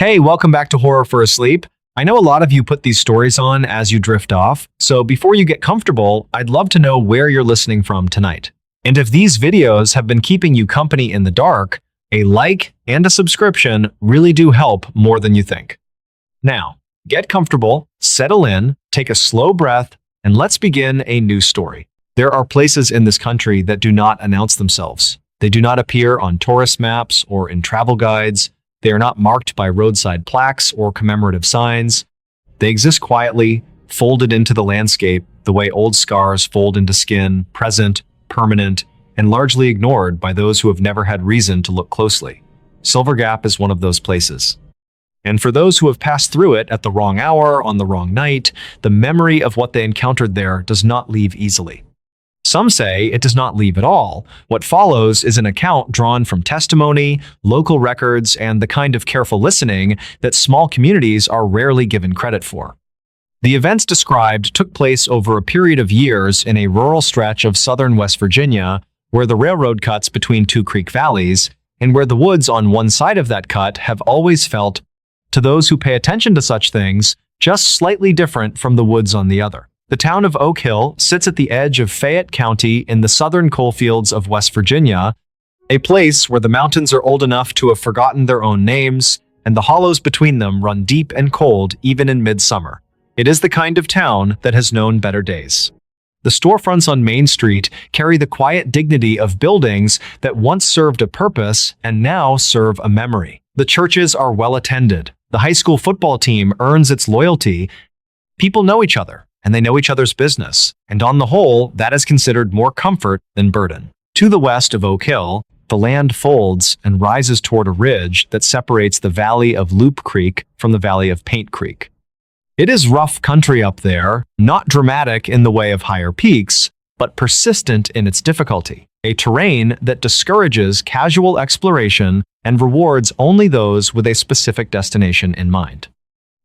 Hey, welcome back to Horror for Asleep. I know a lot of you put these stories on as you drift off, so before you get comfortable, I'd love to know where you're listening from tonight. And if these videos have been keeping you company in the dark, a like and a subscription really do help more than you think. Now, get comfortable, settle in, take a slow breath, and let's begin a new story. There are places in this country that do not announce themselves. They do not appear on tourist maps or in travel guides. They are not marked by roadside plaques or commemorative signs. They exist quietly, folded into the landscape the way old scars fold into skin, present, permanent, and largely ignored by those who have never had reason to look closely. Silver Gap is one of those places. And for those who have passed through it at the wrong hour on the wrong night, the memory of what they encountered there does not leave easily. Some say it does not leave at all. What follows is an account drawn from testimony, local records, and the kind of careful listening that small communities are rarely given credit for. The events described took place over a period of years in a rural stretch of southern West Virginia, where the railroad cuts between two creek valleys, and where the woods on one side of that cut have always felt, to those who pay attention to such things, just slightly different from the woods on the other. The town of Oak Hill sits at the edge of Fayette County in the southern coalfields of West Virginia, a place where the mountains are old enough to have forgotten their own names, and the hollows between them run deep and cold even in midsummer. It is the kind of town that has known better days. The storefronts on Main Street carry the quiet dignity of buildings that once served a purpose and now serve a memory. The churches are well attended. The high school football team earns its loyalty. People know each other, and they know each other's business, and on the whole, that is considered more comfort than burden. To the west of Oak Hill, the land folds and rises toward a ridge that separates the valley of Loop Creek from the valley of Paint Creek. It is rough country up there, not dramatic in the way of higher peaks, but persistent in its difficulty, a terrain that discourages casual exploration and rewards only those with a specific destination in mind.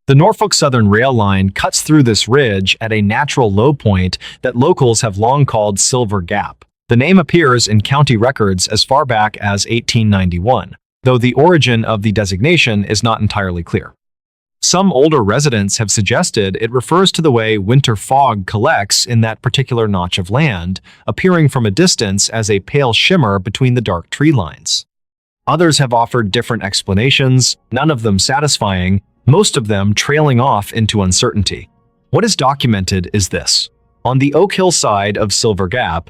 The Norfolk Southern Rail Line cuts through this ridge at a natural low point that locals have long called Silver Gap. The name appears in county records as far back as 1891, though the origin of the designation is not entirely clear. Some older residents have suggested it refers to the way winter fog collects in that particular notch of land, appearing from a distance as a pale shimmer between the dark tree lines. Others have offered different explanations, none of them satisfying, most of them trailing off into uncertainty. What is documented is this. On the Oak Hill side of Silver Gap,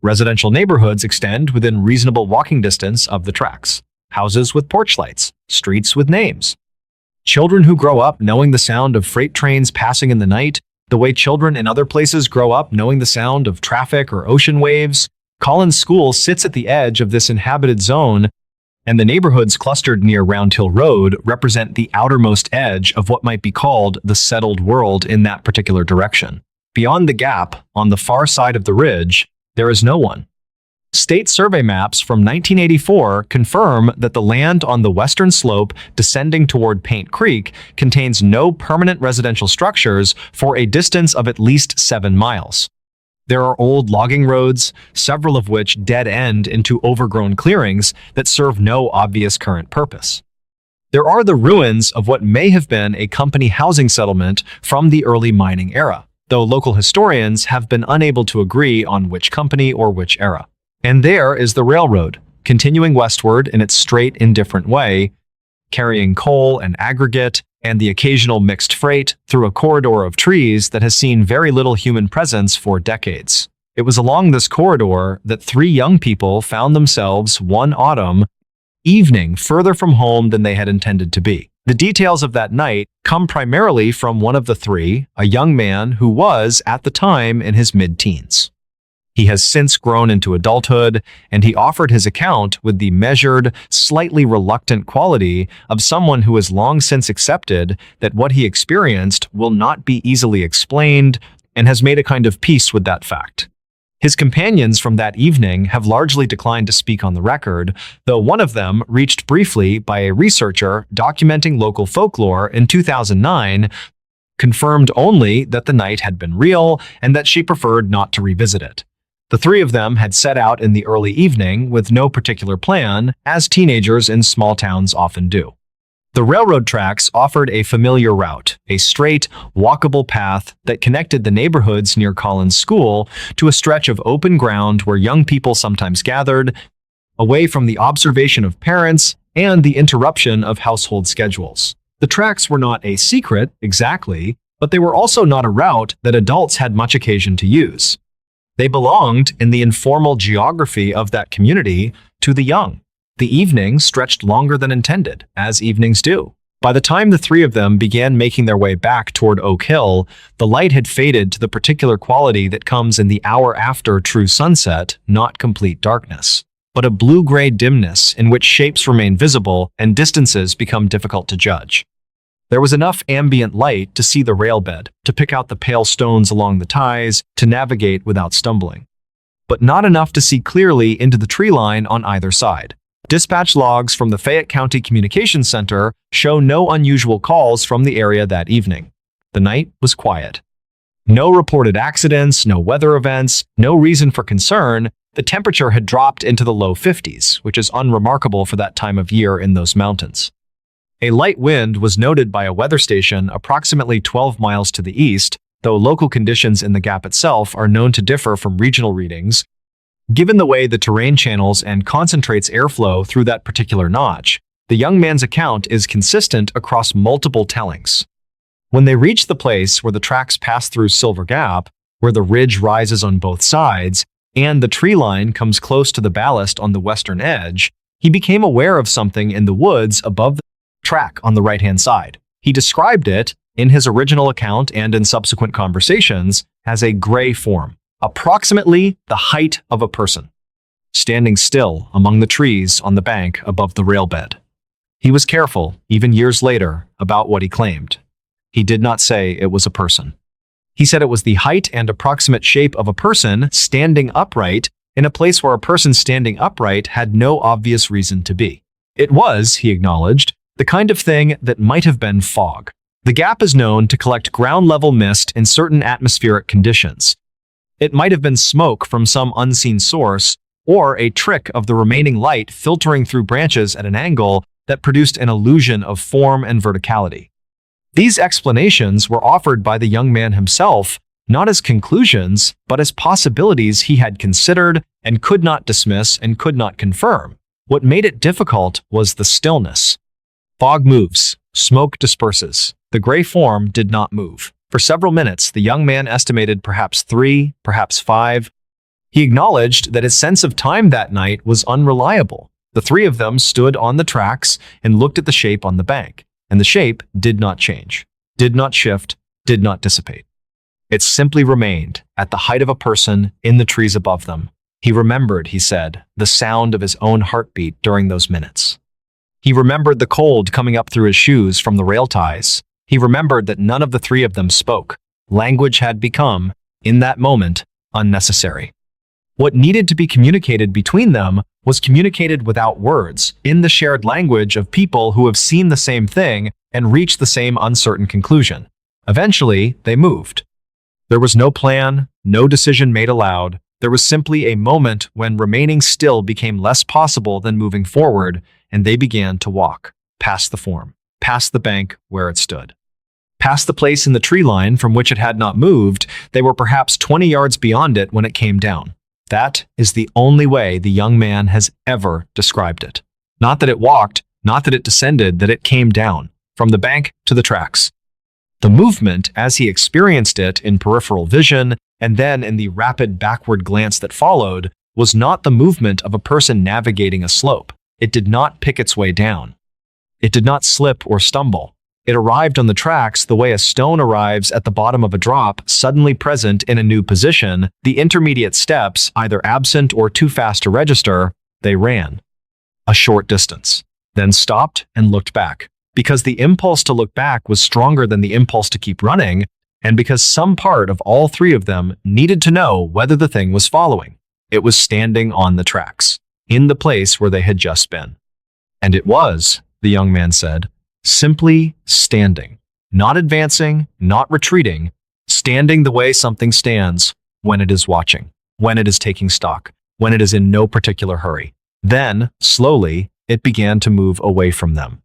residential neighborhoods extend within reasonable walking distance of the tracks. Houses with porch lights, streets with names. Children who grow up knowing the sound of freight trains passing in the night, the way children in other places grow up knowing the sound of traffic or ocean waves. Collins School sits at the edge of this inhabited zone, and the neighborhoods clustered near Round Hill Road represent the outermost edge of what might be called the settled world in that particular direction. Beyond the gap, on the far side of the ridge, there is no one. State survey maps from 1984 confirm that the land on the western slope descending toward Paint Creek contains no permanent residential structures for a distance of at least 7 miles. There are old logging roads, several of which dead end into overgrown clearings that serve no obvious current purpose. There are the ruins of what may have been a company housing settlement from the early mining era, though local historians have been unable to agree on which company or which era. And there is the railroad, continuing westward in its straight, indifferent way, carrying coal and aggregate, and the occasional mixed freight through a corridor of trees that has seen very little human presence for decades. It was along this corridor that 3 young people found themselves one autumn evening further from home than they had intended to be. The details of that night come primarily from one of the 3, a young man who was, at the time, in his mid-teens. He has since grown into adulthood, and he offered his account with the measured, slightly reluctant quality of someone who has long since accepted that what he experienced will not be easily explained and has made a kind of peace with that fact. His companions from that evening have largely declined to speak on the record, though one of them, reached briefly by a researcher documenting local folklore in 2009, confirmed only that the night had been real and that she preferred not to revisit it. The 3 of them had set out in the early evening with no particular plan, as teenagers in small towns often do. The railroad tracks offered a familiar route, a straight, walkable path that connected the neighborhoods near Collins School to a stretch of open ground where young people sometimes gathered, away from the observation of parents and the interruption of household schedules. The tracks were not a secret, exactly, but they were also not a route that adults had much occasion to use. They belonged, in the informal geography of that community, to the young. The evening stretched longer than intended, as evenings do. By the time the three of them began making their way back toward Oak Hill, the light had faded to the particular quality that comes in the hour after true sunset, not complete darkness, but a blue-gray dimness in which shapes remain visible and distances become difficult to judge. There was enough ambient light to see the railbed, to pick out the pale stones along the ties, to navigate without stumbling, but not enough to see clearly into the tree line on either side. Dispatch logs from the Fayette County Communications Center show no unusual calls from the area that evening. The night was quiet. No reported accidents, no weather events, no reason for concern. The temperature had dropped into the low 50s, which is unremarkable for that time of year in those mountains. A light wind was noted by a weather station approximately 12 miles to the east, though local conditions in the gap itself are known to differ from regional readings. Given the way the terrain channels and concentrates airflow through that particular notch, the young man's account is consistent across multiple tellings. When they reached the place where the tracks pass through Silver Gap, where the ridge rises on both sides, and the tree line comes close to the ballast on the western edge, he became aware of something in the woods above the track on the right-hand side. He described it, in his original account and in subsequent conversations, as a gray form, approximately the height of a person, standing still among the trees on the bank above the railbed. He was careful, even years later, about what he claimed. He did not say it was a person. He said it was the height and approximate shape of a person standing upright in a place where a person standing upright had no obvious reason to be. It was, he acknowledged, the kind of thing that might have been fog. The gap is known to collect ground-level mist in certain atmospheric conditions. It might have been smoke from some unseen source, or a trick of the remaining light filtering through branches at an angle that produced an illusion of form and verticality. These explanations were offered by the young man himself, not as conclusions, but as possibilities he had considered and could not dismiss and could not confirm. What made it difficult was the stillness. Fog moves, smoke disperses. The gray form did not move. For several minutes, the young man estimated perhaps 3, perhaps 5. He acknowledged that his sense of time that night was unreliable. The three of them stood on the tracks and looked at the shape on the bank, and the shape did not change, did not shift, did not dissipate. It simply remained, at the height of a person, in the trees above them. He remembered, he said, the sound of his own heartbeat during those minutes. He remembered the cold coming up through his shoes from the rail ties. He remembered that none of the three of them spoke. Language had become, in that moment, unnecessary. What needed to be communicated between them was communicated without words, in the shared language of people who have seen the same thing and reached the same uncertain conclusion. Eventually, they moved. There was no plan, no decision made aloud. There was simply a moment when remaining still became less possible than moving forward, and they began to walk, past the form, past the bank where it stood. Past the place in the tree line from which it had not moved, they were perhaps 20 yards beyond it when it came down. That is the only way the young man has ever described it. Not that it walked, not that it descended, that it came down, from the bank to the tracks. The movement, as he experienced it in peripheral vision, and then in the rapid backward glance that followed, was not the movement of a person navigating a slope. It did not pick its way down. It did not slip or stumble. It arrived on the tracks the way a stone arrives at the bottom of a drop, suddenly present in a new position. The intermediate steps, either absent or too fast to register, they ran a short distance, then stopped and looked back. Because the impulse to look back was stronger than the impulse to keep running, and because some part of all three of them needed to know whether the thing was following. It was standing on the tracks, in the place where they had just been. And it was, the young man said, simply standing, not advancing, not retreating, standing the way something stands when it is watching, when it is taking stock, when it is in no particular hurry. Then, slowly, it began to move away from them.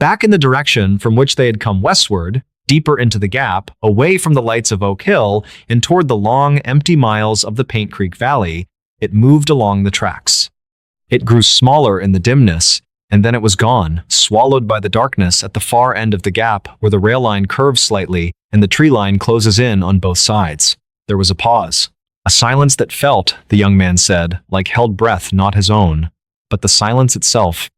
Back in the direction from which they had come westward, deeper into the gap, away from the lights of Oak Hill and toward the long, empty miles of the Paint Creek Valley, it moved along the tracks. It grew smaller in the dimness, and then it was gone, swallowed by the darkness at the far end of the gap where the rail line curves slightly and the tree line closes in on both sides. There was a pause. A silence that felt, the young man said, like held breath not his own, but the silence itself,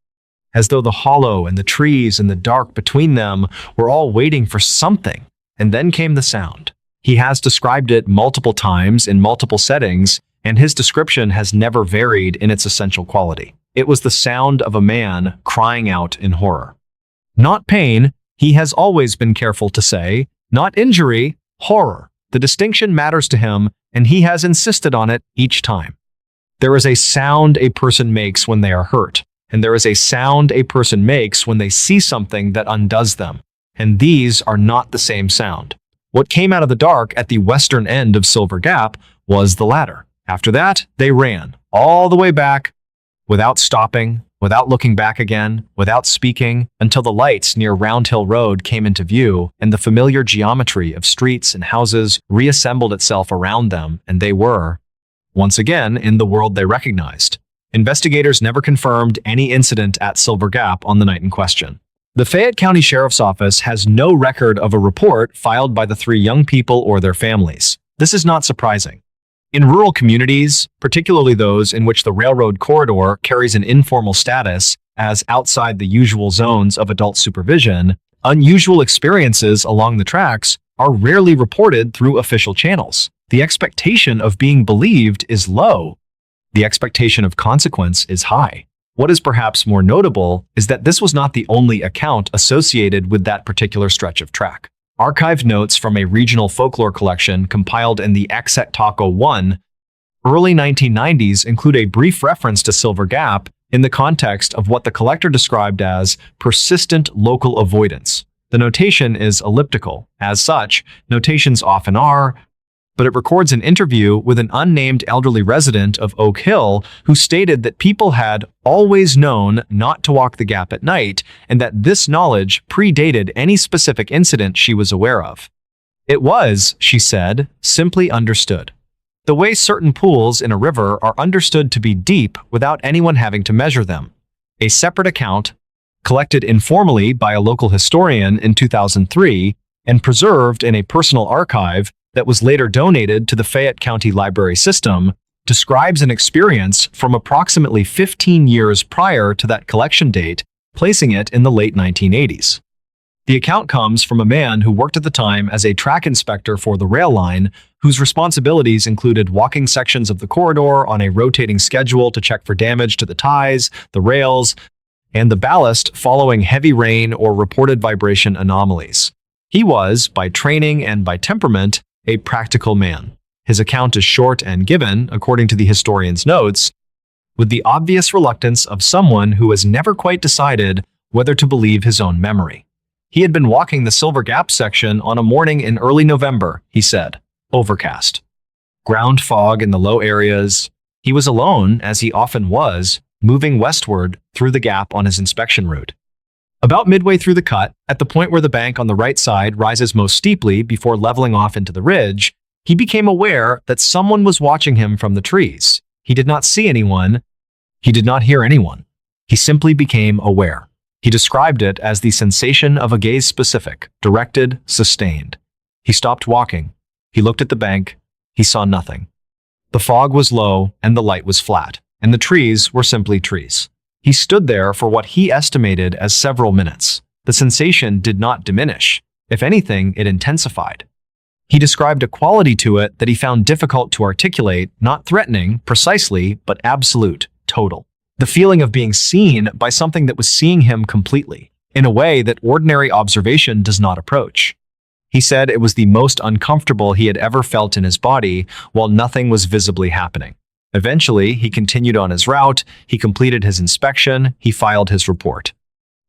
as though the hollow and the trees and the dark between them were all waiting for something. And then came the sound. He has described it multiple times in multiple settings, and his description has never varied in its essential quality. It was the sound of a man crying out in horror. Not pain, he has always been careful to say, not injury, horror. The distinction matters to him, and he has insisted on it each time. There is a sound a person makes when they are hurt, and there is a sound a person makes when they see something that undoes them, and these are not the same sound. What came out of the dark at the western end of Silver Gap was the latter. After that, they ran, all the way back, without stopping, without looking back again, without speaking, until the lights near Round Hill Road came into view and the familiar geometry of streets and houses reassembled itself around them, and they were, once again, in the world they recognized. Investigators never confirmed any incident at Silver Gap on the night in question. The Fayette County Sheriff's Office has no record of a report filed by the three young people or their families. This is not surprising. In rural communities, particularly those in which the railroad corridor carries an informal status as outside the usual zones of adult supervision, unusual experiences along the tracks are rarely reported through official channels. The expectation of being believed is low. The expectation of consequence is high. What is perhaps more notable is that this was not the only account associated with that particular stretch of track. Archived notes from a regional folklore collection compiled in the Exet Taco 1 early 1990s include a brief reference to Silver Gap in the context of what the collector described as persistent local avoidance. The notation is elliptical. As such, notations often are, but it records an interview with an unnamed elderly resident of Oak Hill who stated that people had always known not to walk the gap at night and that this knowledge predated any specific incident she was aware of. It was, she said, simply understood. The way certain pools in a river are understood to be deep without anyone having to measure them. A separate account, collected informally by a local historian in 2003 and preserved in a personal archive that was later donated to the Fayette County Library System, describes an experience from approximately 15 years prior to that collection date, placing it in the late 1980s. The account comes from a man who worked at the time as a track inspector for the rail line, whose responsibilities included walking sections of the corridor on a rotating schedule to check for damage to the ties, the rails, and the ballast following heavy rain or reported vibration anomalies. He was, by training and by temperament, a practical man. His account is short and given, according to the historian's notes, with the obvious reluctance of someone who has never quite decided whether to believe his own memory. He had been walking the Silver Gap section on a morning in early November, he said. Overcast. Ground fog in the low areas. He was alone, as he often was, moving westward through the gap on his inspection route. About midway through the cut, at the point where the bank on the right side rises most steeply before leveling off into the ridge, he became aware that someone was watching him from the trees. He did not see anyone. He did not hear anyone. He simply became aware. He described it as the sensation of a gaze specific, directed, sustained. He stopped walking. He looked at the bank. He saw nothing. The fog was low and the light was flat, and the trees were simply trees. He stood there for what he estimated as several minutes. The sensation did not diminish. If anything, it intensified. He described a quality to it that he found difficult to articulate, not threatening, precisely, but absolute, total. The feeling of being seen by something that was seeing him completely, in a way that ordinary observation does not approach. He said it was the most uncomfortable he had ever felt in his body while nothing was visibly happening. Eventually, he continued on his route, he completed his inspection, he filed his report.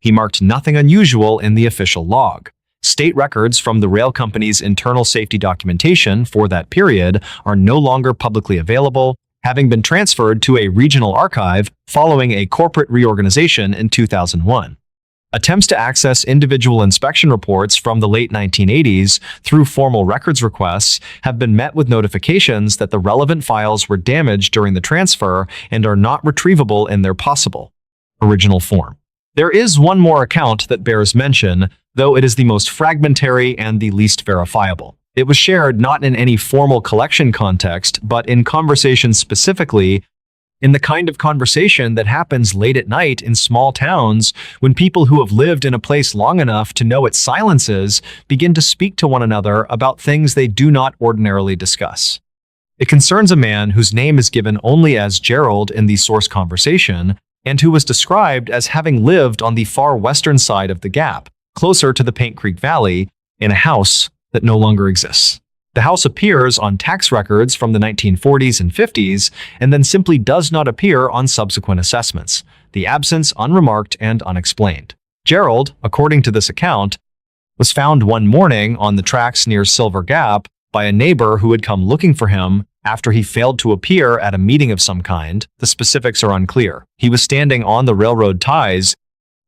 He marked nothing unusual in the official log. State records from the rail company's internal safety documentation for that period are no longer publicly available, having been transferred to a regional archive following a corporate reorganization in 2001. Attempts to access individual inspection reports from the late 1980s through formal records requests have been met with notifications that the relevant files were damaged during the transfer and are not retrievable in their possible original form. There is one more account that bears mention, though it is the most fragmentary and the least verifiable. It was shared not in any formal collection context, but in conversation specifically, in the kind of conversation that happens late at night in small towns when people who have lived in a place long enough to know its silences begin to speak to one another about things they do not ordinarily discuss. It concerns a man whose name is given only as Gerald in the source conversation and who was described as having lived on the far western side of the Gap, closer to the Paint Creek Valley, in a house that no longer exists. The house appears on tax records from the 1940s and 50s and then simply does not appear on subsequent assessments, the absence unremarked and unexplained. Gerald, according to this account, was found one morning on the tracks near Silver Gap by a neighbor who had come looking for him after he failed to appear at a meeting of some kind. The specifics are unclear. He was standing on the railroad ties.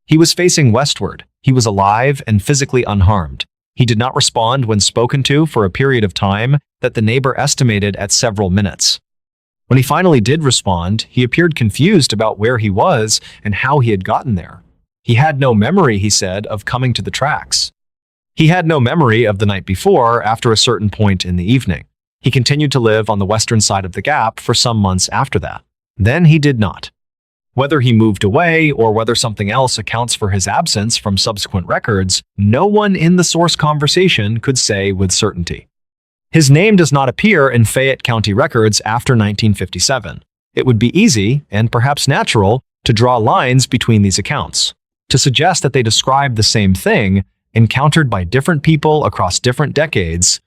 He was facing westward. He was alive and physically unharmed. He did not respond when spoken to for a period of time that the neighbor estimated at several minutes. When he finally did respond, he appeared confused about where he was and how he had gotten there. He had no memory, he said, of coming to the tracks. He had no memory of the night before after a certain point in the evening. He continued to live on the western side of the Gap for some months after that. Then he did not. Whether he moved away or whether something else accounts for his absence from subsequent records, no one in the source conversation could say with certainty. His name does not appear in Fayette County records after 1957. It would be easy, and perhaps natural, to draw lines between these accounts, to suggest that they describe the same thing encountered by different people across different decades,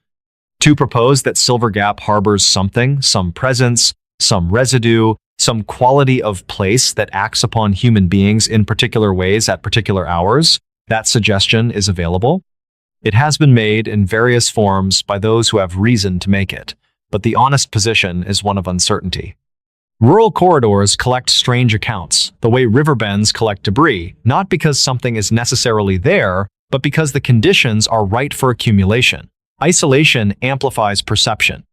to propose that Silver Gap harbors something, some presence, some residue, some quality of place that acts upon human beings in particular ways at particular hours. That suggestion is available. It has been made in various forms by those who have reason to make it, but the honest position is one of uncertainty. Rural corridors collect strange accounts, the way river bends collect debris, not because something is necessarily there, but because the conditions are right for accumulation. Isolation amplifies perception.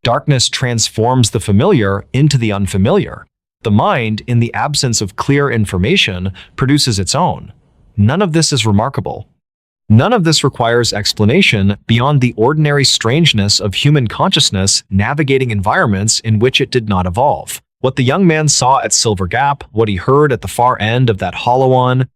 Darkness transforms the familiar into the unfamiliar. The mind, in the absence of clear information, produces its own. None of this is remarkable. None of this requires explanation beyond the ordinary strangeness of human consciousness navigating environments in which it did not evolve. What the young man saw at Silver Gap, what he heard at the far end of that hollow on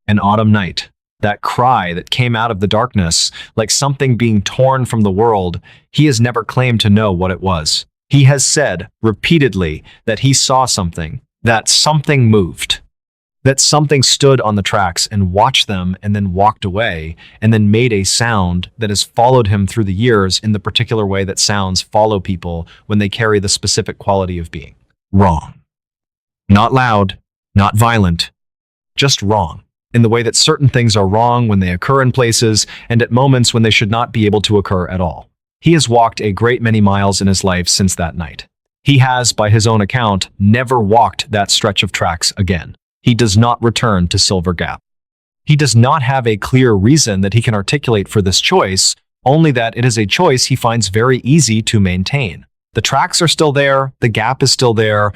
an autumn night, that cry that came out of the darkness like something being torn from the world, he has never claimed to know what it was. He has said repeatedly that he saw something, that something moved, that something stood on the tracks and watched them and then walked away and then made a sound that has followed him through the years in the particular way that sounds follow people when they carry the specific quality of being wrong. Not loud, not violent, just wrong. In the way that certain things are wrong when they occur in places and at moments when they should not be able to occur at all. He has walked a great many miles in his life since that night. He has, by his own account, never walked that stretch of tracks again. He does not return to Silver Gap. He does not have a clear reason that he can articulate for this choice, only that it is a choice he finds very easy to maintain. The tracks are still there, the gap is still there,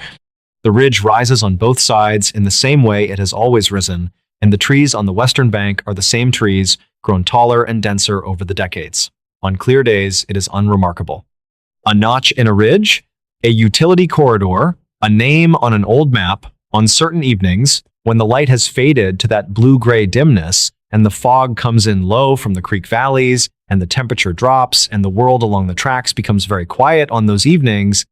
the ridge rises on both sides in the same way it has always risen, and the trees on the western bank are the same trees, grown taller and denser over the decades. On clear days, it is unremarkable. A notch in a ridge, a utility corridor, a name on an old map. On certain evenings, when the light has faded to that blue-gray dimness, and the fog comes in low from the creek valleys, and the temperature drops, and the world along the tracks becomes very quiet on those evenings,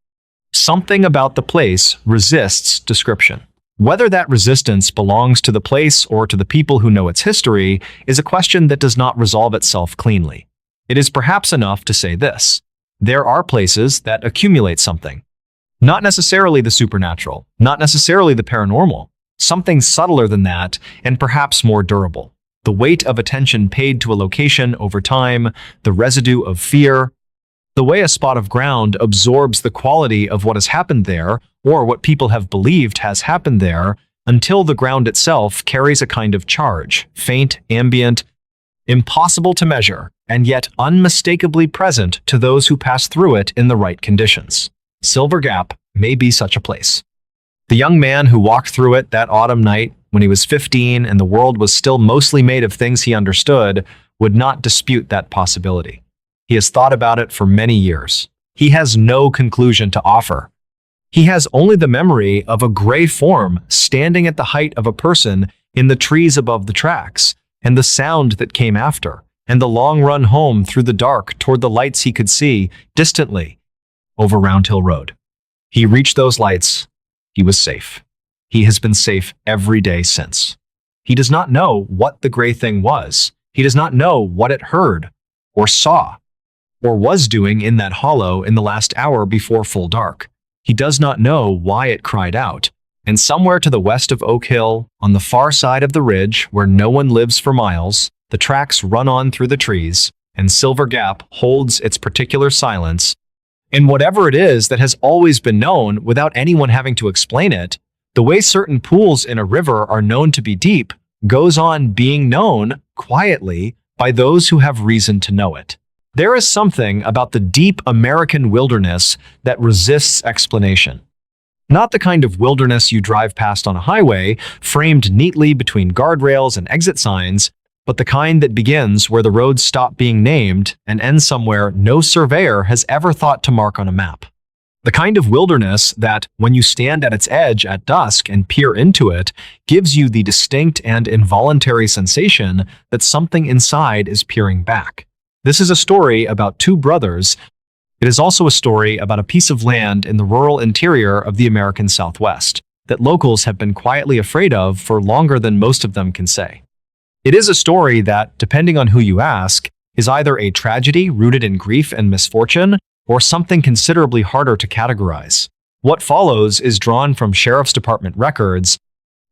something about the place resists description. Whether that resistance belongs to the place or to the people who know its history is a question that does not resolve itself cleanly. It is perhaps enough to say this: there are places that accumulate something. Not necessarily the supernatural, not necessarily the paranormal, something subtler than that and perhaps more durable. The weight of attention paid to a location over time, the residue of fear, the way a spot of ground absorbs the quality of what has happened there or what people have believed has happened there, until the ground itself carries a kind of charge, faint, ambient, impossible to measure, and yet unmistakably present to those who pass through it in the right conditions. Silver Gap may be such a place. The young man who walked through it that autumn night when he was 15 and the world was still mostly made of things he understood would not dispute that possibility. He has thought about it for many years. He has no conclusion to offer. He has only the memory of a gray form standing at the height of a person in the trees above the tracks, and the sound that came after, and the long run home through the dark toward the lights he could see distantly over Round Hill Road. He reached those lights. He was safe. He has been safe every day since. He does not know what the gray thing was. He does not know what it heard, or saw, or was doing in that hollow in the last hour before full dark. He does not know why it cried out. And somewhere to the west of Oak Hill, on the far side of the ridge where no one lives for miles, the tracks run on through the trees, and Silver Gap holds its particular silence. And whatever it is that has always been known without anyone having to explain it, the way certain pools in a river are known to be deep, goes on being known quietly by those who have reason to know it. There is something about the deep American wilderness that resists explanation. Not the kind of wilderness you drive past on a highway, framed neatly between guardrails and exit signs, but the kind that begins where the roads stop being named and ends somewhere no surveyor has ever thought to mark on a map. The kind of wilderness that, when you stand at its edge at dusk and peer into it, gives you the distinct and involuntary sensation that something inside is peering back. This is a story about two brothers. It is also a story about a piece of land in the rural interior of the American Southwest that locals have been quietly afraid of for longer than most of them can say. It is a story that, depending on who you ask, is either a tragedy rooted in grief and misfortune or something considerably harder to categorize. What follows is drawn from Sheriff's Department records,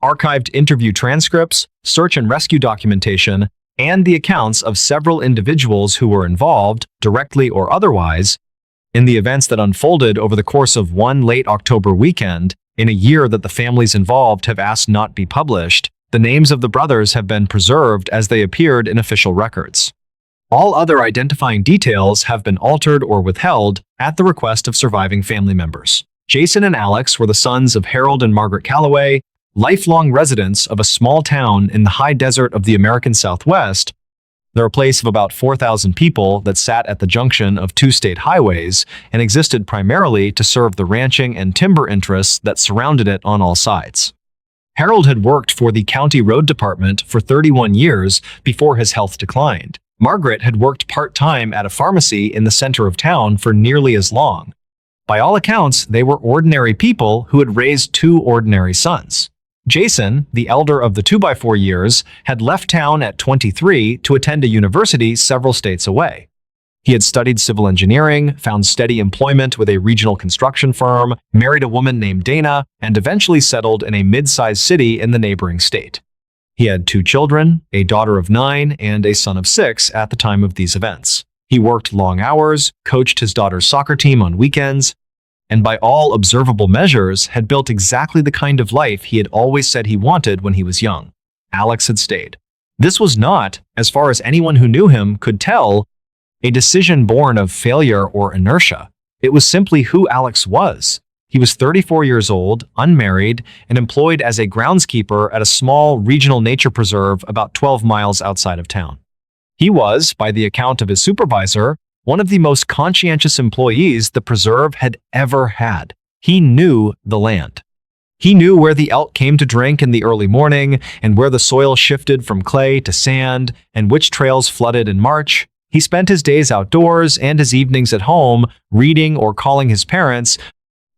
archived interview transcripts, search and rescue documentation, and the accounts of several individuals who were involved, directly or otherwise, in the events that unfolded over the course of one late October weekend, in a year that the families involved have asked not be published. The names of the brothers have been preserved as they appeared in official records. All other identifying details have been altered or withheld at the request of surviving family members. Jason and Alex were the sons of Harold and Margaret Calloway, lifelong residents of a small town in the high desert of the American Southwest. They're a place of about 4,000 people that sat at the junction of two state highways and existed primarily to serve the ranching and timber interests that surrounded it on all sides. Harold had worked for the county road department for 31 years before his health declined. Margaret had worked part-time at a pharmacy in the center of town for nearly as long. By all accounts, they were ordinary people who had raised two ordinary sons. Jason, the elder of the 2x4 years, had left town at 23 to attend a university several states away. He had studied civil engineering, found steady employment with a regional construction firm, married a woman named Dana, and eventually settled in a mid-sized city in the neighboring state. He had two children, a daughter of 9 and a son of 6 at the time of these events. He worked long hours, coached his daughter's soccer team on weekends, and by all observable measures had built exactly the kind of life he had always said he wanted when he was young. Alex had stayed. This was not, as far as anyone who knew him could tell, a decision born of failure or inertia. It was simply who Alex was. He was 34 years old, unmarried, and employed as a groundskeeper at a small regional nature preserve about 12 miles outside of town. He was, by the account of his supervisor, one of the most conscientious employees the preserve had ever had. He knew the land. He knew where the elk came to drink in the early morning, and where the soil shifted from clay to sand, and which trails flooded in March. He spent his days outdoors and his evenings at home, reading or calling his parents,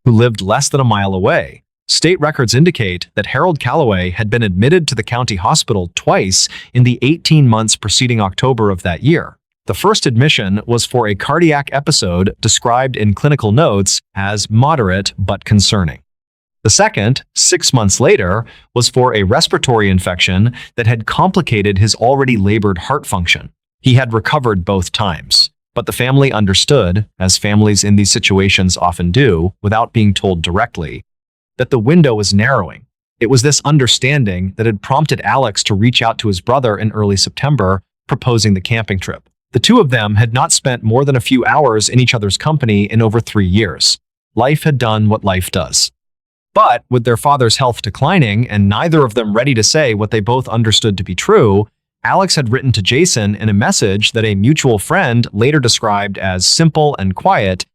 who lived less than a mile away. State records indicate that Harold Calloway had been admitted to the county hospital twice in the 18 months preceding October of that year. The first admission was for a cardiac episode described in clinical notes as moderate but concerning. The second, 6 months later, was for a respiratory infection that had complicated his already labored heart function. He had recovered both times, but the family understood, as families in these situations often do, without being told directly, that the window was narrowing. It was this understanding that had prompted Alex to reach out to his brother in early September, proposing the camping trip. The two of them had not spent more than a few hours in each other's company in over 3 years. Life had done what life does. But with their father's health declining and neither of them ready to say what they both understood to be true, Alex had written to Jason in a message that a mutual friend later described as simple and quiet,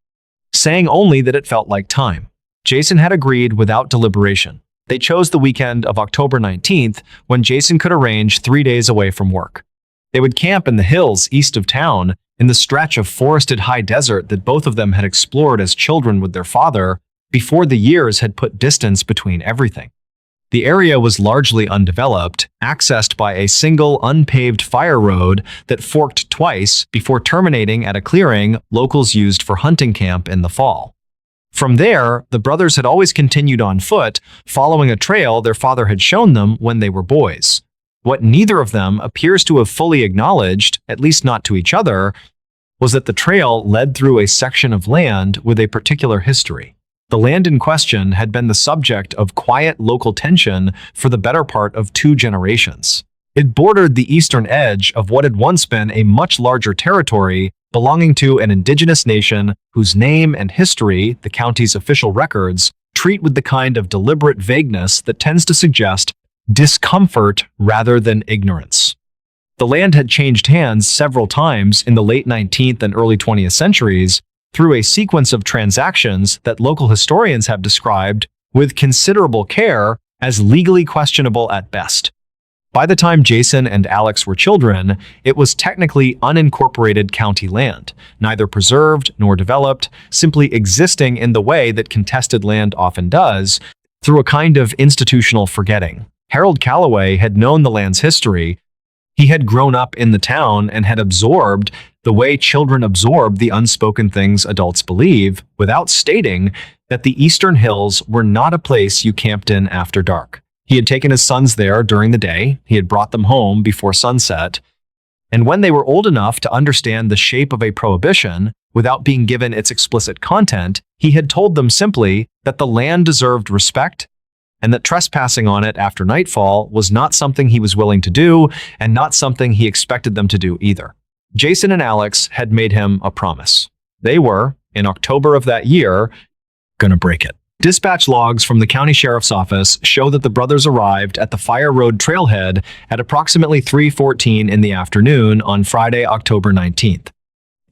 saying only that it felt like time. Jason had agreed without deliberation. They chose the weekend of October 19th, when Jason could arrange 3 days away from work. They would camp in the hills east of town, in the stretch of forested high desert that both of them had explored as children with their father, before the years had put distance between everything. The area was largely undeveloped, accessed by a single unpaved fire road that forked twice before terminating at a clearing locals used for hunting camp in the fall. From there, the brothers had always continued on foot, following a trail their father had shown them when they were boys. What neither of them appears to have fully acknowledged, at least not to each other, was that the trail led through a section of land with a particular history. The land in question had been the subject of quiet local tension for the better part of 2 generations. It bordered the eastern edge of what had once been a much larger territory belonging to an indigenous nation whose name and history the county's official records treat with the kind of deliberate vagueness that tends to suggest discomfort rather than ignorance. The land had changed hands several times in the late 19th and early 20th centuries, through a sequence of transactions that local historians have described with considerable care as legally questionable at best. By the time Jason and Alex were children, it was technically unincorporated county land, neither preserved nor developed, simply existing in the way that contested land often does, through a kind of institutional forgetting. Harold Calloway had known the land's history. He had grown up in the town and had absorbed the way children absorb the unspoken things adults believe, without stating that the Eastern Hills were not a place you camped in after dark. He had taken his sons there during the day, he had brought them home before sunset, and when they were old enough to understand the shape of a prohibition, without being given its explicit content, he had told them simply that the land deserved respect and that trespassing on it after nightfall was not something he was willing to do and not something he expected them to do either. Jason and Alex had made him a promise. They were, in October of that year, gonna break it. Dispatch logs from the county sheriff's office show that the brothers arrived at the Fire Road trailhead at approximately 3:14 in the afternoon on Friday, October 19th.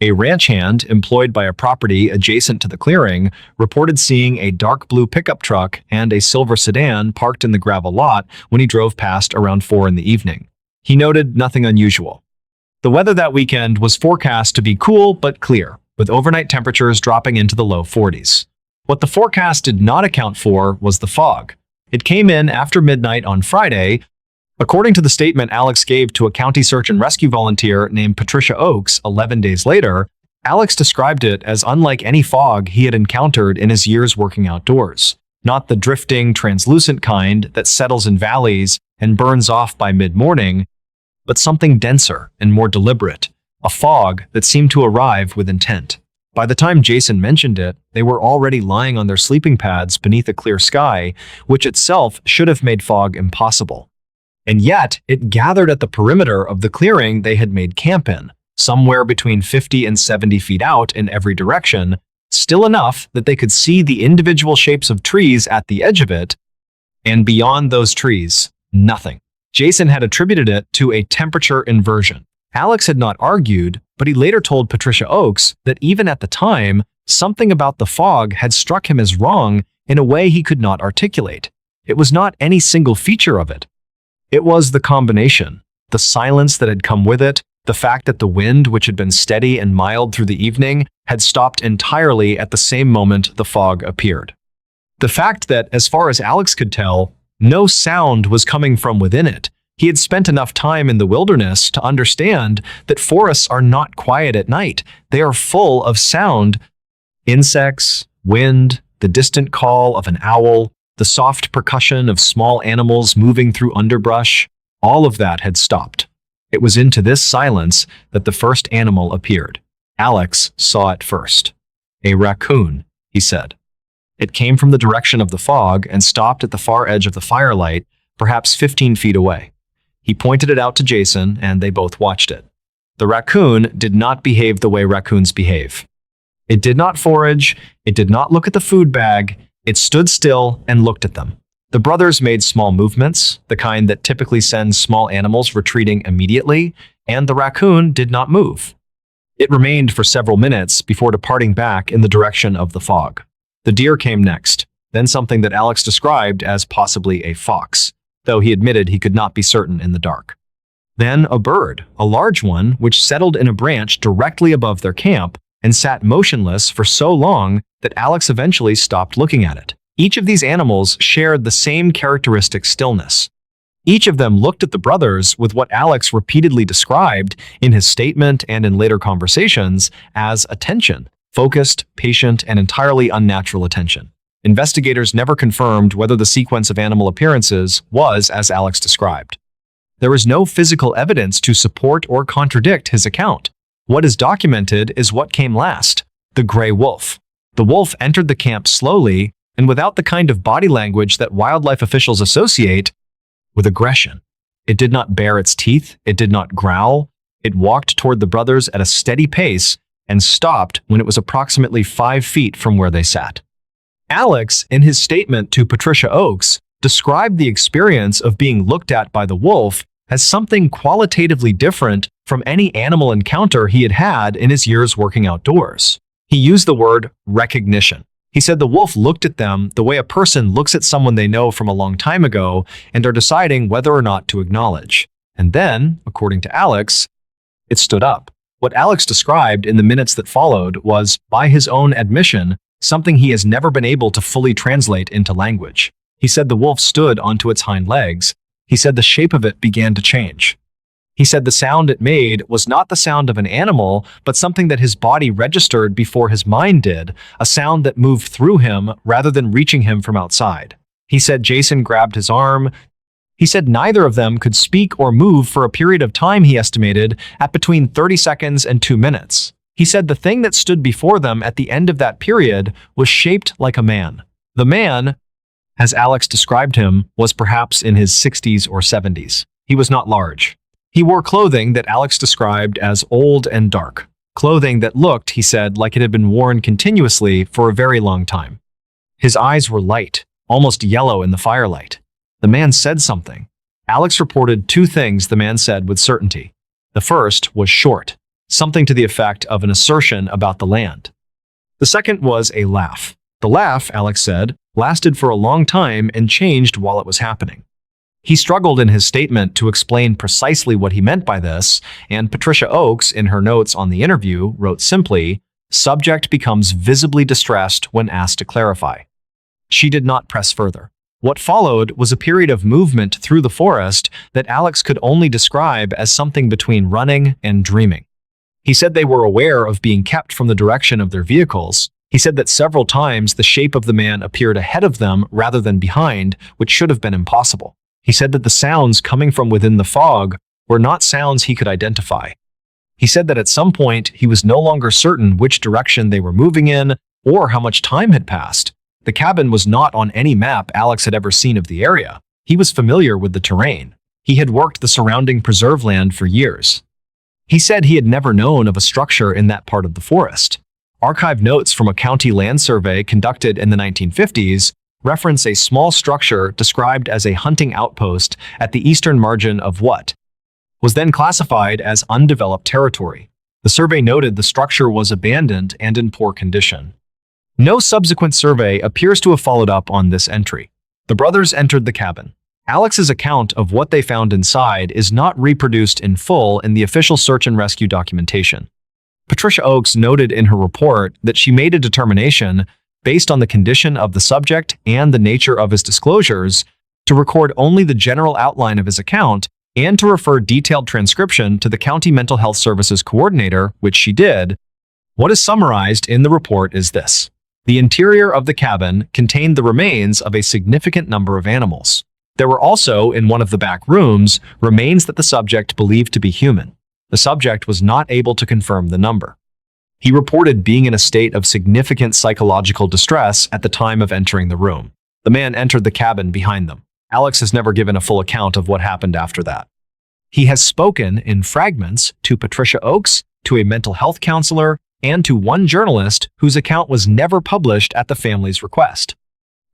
A ranch hand employed by a property adjacent to the clearing reported seeing a dark blue pickup truck and a silver sedan parked in the gravel lot when he drove past around 4 in the evening. He noted nothing unusual. The weather that weekend was forecast to be cool but clear, with overnight temperatures dropping into the low 40s. What the forecast did not account for was the fog. It came in after midnight on Friday. According to the statement Alex gave to a county search and rescue volunteer named Patricia Oakes 11 days later, Alex described it as unlike any fog he had encountered in his years working outdoors. Not the drifting, translucent kind that settles in valleys and burns off by mid-morning, but something denser and more deliberate, a fog that seemed to arrive with intent. By the time Jason mentioned it, they were already lying on their sleeping pads beneath a clear sky, which itself should have made fog impossible. And yet, it gathered at the perimeter of the clearing they had made camp in, somewhere between 50 and 70 feet out in every direction, still enough that they could see the individual shapes of trees at the edge of it, and beyond those trees, nothing. Jason had attributed it to a temperature inversion. Alex had not argued, but he later told Patricia Oakes that even at the time, something about the fog had struck him as wrong in a way he could not articulate. It was not any single feature of it. It was the combination, the silence that had come with it, the fact that the wind, which had been steady and mild through the evening, had stopped entirely at the same moment the fog appeared. The fact that, as far as Alex could tell, no sound was coming from within it. He had spent enough time in the wilderness to understand that forests are not quiet at night. They are full of sound. Insects, wind, the distant call of an owl, the soft percussion of small animals moving through underbrush, all of that had stopped. It was into this silence that the first animal appeared. Alex saw it first. "A raccoon," he said. It came from the direction of the fog and stopped at the far edge of the firelight, perhaps 15 feet away. He pointed it out to Jason, and they both watched it. The raccoon did not behave the way raccoons behave. It did not forage, it did not look at the food bag, it stood still and looked at them. The brothers made small movements, the kind that typically sends small animals retreating immediately, and the raccoon did not move. It remained for several minutes before departing back in the direction of the fog. The deer came next, then something that Alex described as possibly a fox, though he admitted he could not be certain in the dark. Then a bird, a large one, which settled in a branch directly above their camp and sat motionless for so long that Alex eventually stopped looking at it. Each of these animals shared the same characteristic stillness. Each of them looked at the brothers with what Alex repeatedly described in his statement and in later conversations as attention, focused, patient, and entirely unnatural attention. Investigators never confirmed whether the sequence of animal appearances was as Alex described. There is no physical evidence to support or contradict his account. What is documented is what came last: the gray wolf. The wolf entered the camp slowly and without the kind of body language that wildlife officials associate with aggression. It did not bare its teeth, it did not growl, it walked toward the brothers at a steady pace and stopped when it was approximately 5 feet from where they sat. Alex, in his statement to Patricia Oakes, described the experience of being looked at by the wolf as something qualitatively different from any animal encounter he had had in his years working outdoors. He used the word recognition. He said the wolf looked at them the way a person looks at someone they know from a long time ago and are deciding whether or not to acknowledge. And then, according to Alex, it stood up. What Alex described in the minutes that followed was, by his own admission, something he has never been able to fully translate into language. He said the wolf stood onto its hind legs. He said the shape of it began to change. He said the sound it made was not the sound of an animal, but something that his body registered before his mind did, a sound that moved through him rather than reaching him from outside. He said Jason grabbed his arm. He said neither of them could speak or move for a period of time he estimated at between 30 seconds and 2 minutes. He said the thing that stood before them at the end of that period was shaped like a man. The man, as Alex described him, was perhaps in his 60s or 70s. He was not large. He wore clothing that Alex described as old and dark. Clothing that looked, he said, like it had been worn continuously for a very long time. His eyes were light, almost yellow in the firelight. The man said something. Alex reported 2 things the man said with certainty. The first was short, something to the effect of an assertion about the land. The second was a laugh. The laugh, Alex said, lasted for a long time and changed while it was happening. He struggled in his statement to explain precisely what he meant by this, and Patricia Oakes, in her notes on the interview, wrote simply, "Subject becomes visibly distressed when asked to clarify." She did not press further. What followed was a period of movement through the forest that Alex could only describe as something between running and dreaming. He said they were aware of being kept from the direction of their vehicles. He said that several times the shape of the man appeared ahead of them rather than behind, which should have been impossible. He said that the sounds coming from within the fog were not sounds he could identify. He said that at some point he was no longer certain which direction they were moving in or how much time had passed. The cabin was not on any map Alex had ever seen of the area. He was familiar with the terrain. He had worked the surrounding preserve land for years. He said he had never known of a structure in that part of the forest. Archive notes from a county land survey conducted in the 1950s reference a small structure described as a hunting outpost at the eastern margin of what was then classified as undeveloped territory. The survey noted the structure was abandoned and in poor condition. No subsequent survey appears to have followed up on this entry. The brothers entered the cabin. Alex's account of what they found inside is not reproduced in full in the official search and rescue documentation. Patricia Oakes noted in her report that she made a determination, based on the condition of the subject and the nature of his disclosures, to record only the general outline of his account and to refer detailed transcription to the County Mental Health Services Coordinator, which she did. What is summarized in the report is this. The interior of the cabin contained the remains of a significant number of animals. There were also, in one of the back rooms, remains that the subject believed to be human. The subject was not able to confirm the number. He reported being in a state of significant psychological distress at the time of entering the room. The man entered the cabin behind them. Alex has never given a full account of what happened after that. He has spoken in fragments to Patricia Oakes, to a mental health counselor, and to one journalist whose account was never published at the family's request.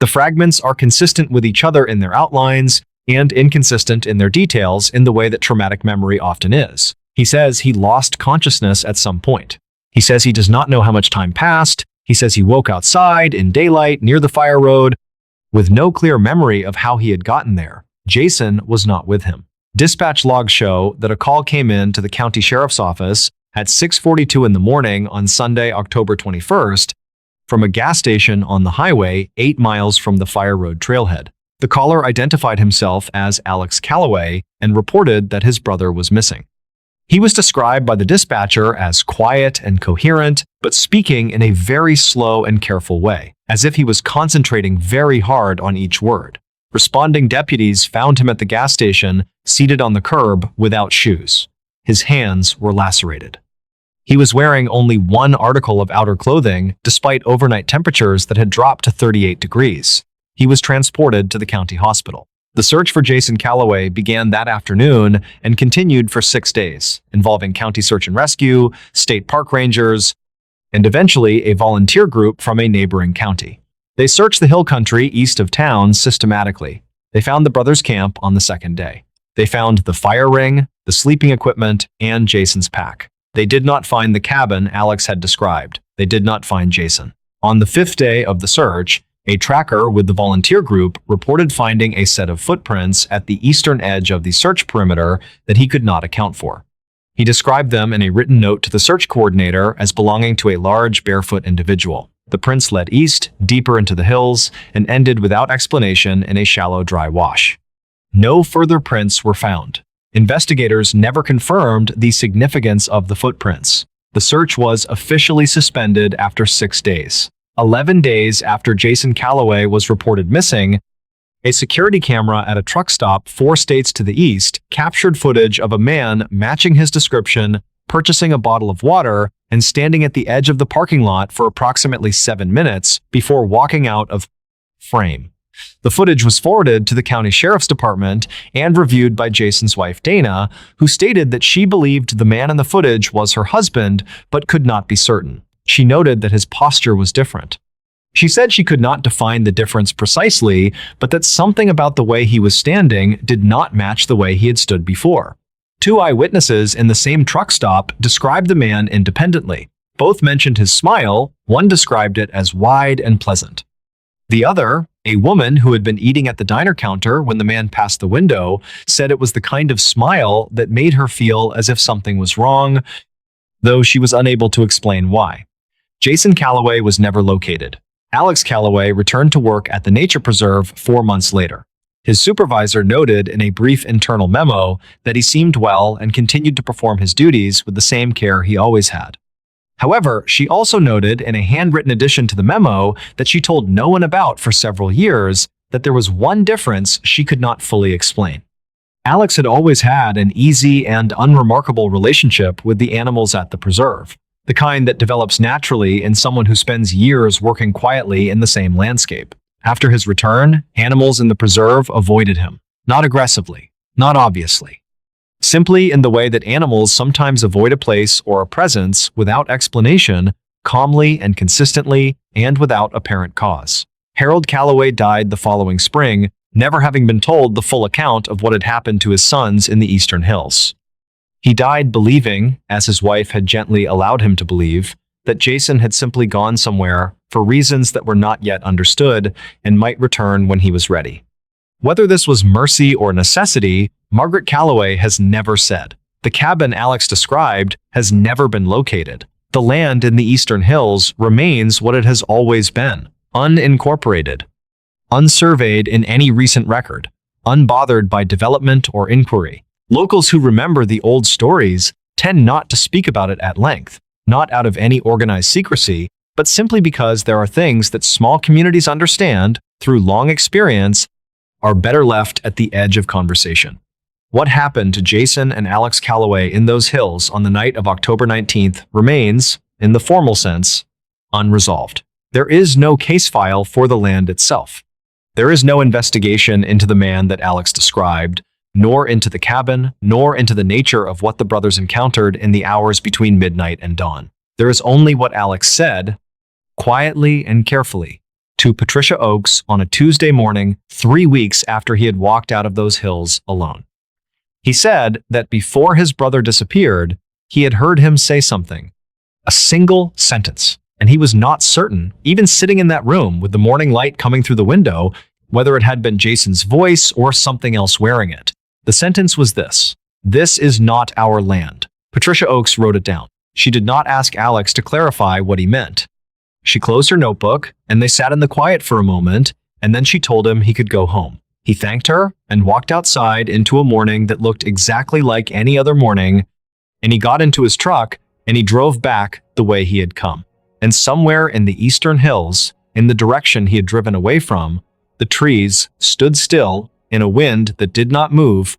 The fragments are consistent with each other in their outlines and inconsistent in their details in the way that traumatic memory often is. He says he lost consciousness at some point. He says he does not know how much time passed. He says he woke outside in daylight near the fire road with no clear memory of how he had gotten there. Jason was not with him. Dispatch logs show that a call came in to the county sheriff's office at 6:42 in the morning on Sunday, October 21st, from a gas station on the highway 8 miles from the Fire Road trailhead. The caller identified himself as Alex Calloway and reported that his brother was missing. He was described by the dispatcher as quiet and coherent, but speaking in a very slow and careful way, as if he was concentrating very hard on each word. Responding deputies found him at the gas station, seated on the curb without shoes. His hands were lacerated. He was wearing only one article of outer clothing, despite overnight temperatures that had dropped to 38 degrees. He was transported to the county hospital. The search for Jason Calloway began that afternoon and continued for 6 days, involving county search and rescue, state park rangers, and eventually a volunteer group from a neighboring county. They searched the hill country east of town systematically. They found the brothers' camp on the second day. They found the fire ring, the sleeping equipment, and Jason's pack. They did not find the cabin Alex had described. They did not find Jason. On the 5th day of the search, a tracker with the volunteer group reported finding a set of footprints at the eastern edge of the search perimeter that he could not account for. He described them in a written note to the search coordinator as belonging to a large barefoot individual. The prints led east, deeper into the hills, and ended without explanation in a shallow dry wash. No further prints were found. Investigators never confirmed the significance of the footprints. The search was officially suspended after 6 days. 11 days after Jason Calloway was reported missing, a security camera at a truck stop 4 states to the east captured footage of a man matching his description, purchasing a bottle of water, and standing at the edge of the parking lot for approximately 7 minutes before walking out of frame. The footage was forwarded to the county sheriff's department and reviewed by Jason's wife Dana, who stated that she believed the man in the footage was her husband, but could not be certain. She noted that his posture was different. She said she could not define the difference precisely, but that something about the way he was standing did not match the way he had stood before. 2 eyewitnesses in the same truck stop described the man independently. Both mentioned his smile. One described it as wide and pleasant. The other, a woman who had been eating at the diner counter when the man passed the window, said it was the kind of smile that made her feel as if something was wrong, though she was unable to explain why. Jason Calloway was never located. Alex Calloway returned to work at the nature preserve 4 months later. His supervisor noted in a brief internal memo that he seemed well and continued to perform his duties with the same care he always had. However, she also noted in a handwritten addition to the memo that she told no one about for several years that there was one difference she could not fully explain. Alex had always had an easy and unremarkable relationship with the animals at the preserve, the kind that develops naturally in someone who spends years working quietly in the same landscape. After his return, animals in the preserve avoided him, not aggressively, not obviously. Simply in the way that animals sometimes avoid a place or a presence without explanation, calmly and consistently, and without apparent cause. Harold Calloway died the following spring, never having been told the full account of what had happened to his sons in the Eastern Hills. He died believing, as his wife had gently allowed him to believe, that Jason had simply gone somewhere for reasons that were not yet understood and might return when he was ready. Whether this was mercy or necessity, Margaret Calloway has never said. The cabin Alex described has never been located. The land in the Eastern Hills remains what it has always been, unincorporated, unsurveyed in any recent record, unbothered by development or inquiry. Locals who remember the old stories tend not to speak about it at length, not out of any organized secrecy, but simply because there are things that small communities understand through long experience are better left at the edge of conversation. What happened to Jason and Alex Calloway in those hills on the night of October 19th remains, in the formal sense, unresolved. There is no case file for the land itself. There is no investigation into the man that Alex described, nor into the cabin, nor into the nature of what the brothers encountered in the hours between midnight and dawn. There is only what Alex said, quietly and carefully, to Patricia Oakes on a Tuesday morning 3 weeks after he had walked out of those hills alone. He said that before his brother disappeared, he had heard him say something, a single sentence, and he was not certain, even sitting in that room with the morning light coming through the window, whether it had been Jason's voice or something else wearing it. The sentence was this: "This is not our land." Patricia Oakes wrote it down. She did not ask Alex to clarify what he meant. She closed her notebook, and they sat in the quiet for a moment, and then she told him he could go home. He thanked her and walked outside into a morning that looked exactly like any other morning, and he got into his truck and he drove back the way he had come. And somewhere in the eastern hills, in the direction he had driven away from, the trees stood still in a wind that did not move,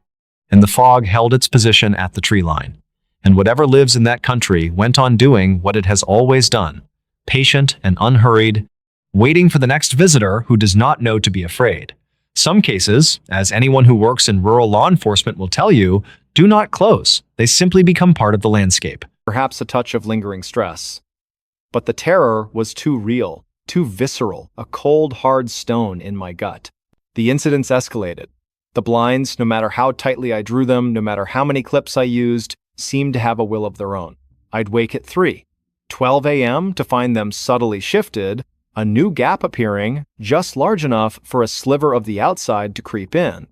and the fog held its position at the tree line. And whatever lives in that country went on doing what it has always done, patient and unhurried, waiting for the next visitor who does not know to be afraid. Some cases, as anyone who works in rural law enforcement will tell you, do not close. They simply become part of the landscape. Perhaps a touch of lingering stress. But the terror was too real, too visceral, a cold, hard stone in my gut. The incidents escalated. The blinds, no matter how tightly I drew them, no matter how many clips I used, seemed to have a will of their own. I'd wake at 3:12 a.m. to find them subtly shifted, a new gap appearing, just large enough for a sliver of the outside to creep in.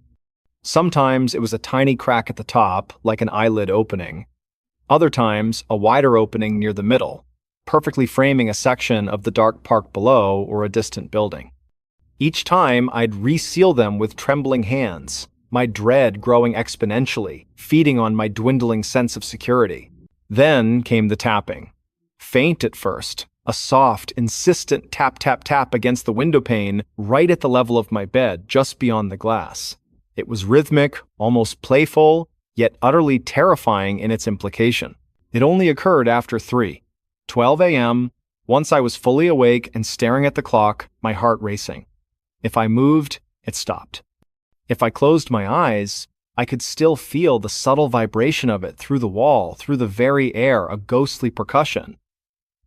Sometimes it was a tiny crack at the top, like an eyelid opening. Other times, a wider opening near the middle, perfectly framing a section of the dark park below or a distant building. Each time, I'd reseal them with trembling hands, my dread growing exponentially, feeding on my dwindling sense of security. Then came the tapping. Faint at first, a soft, insistent tap-tap-tap against the window pane right at the level of my bed, just beyond the glass. It was rhythmic, almost playful, yet utterly terrifying in its implication. It only occurred after 3:12 a.m., once I was fully awake and staring at the clock, my heart racing. If I moved, it stopped. If I closed my eyes, I could still feel the subtle vibration of it through the wall, through the very air, a ghostly percussion.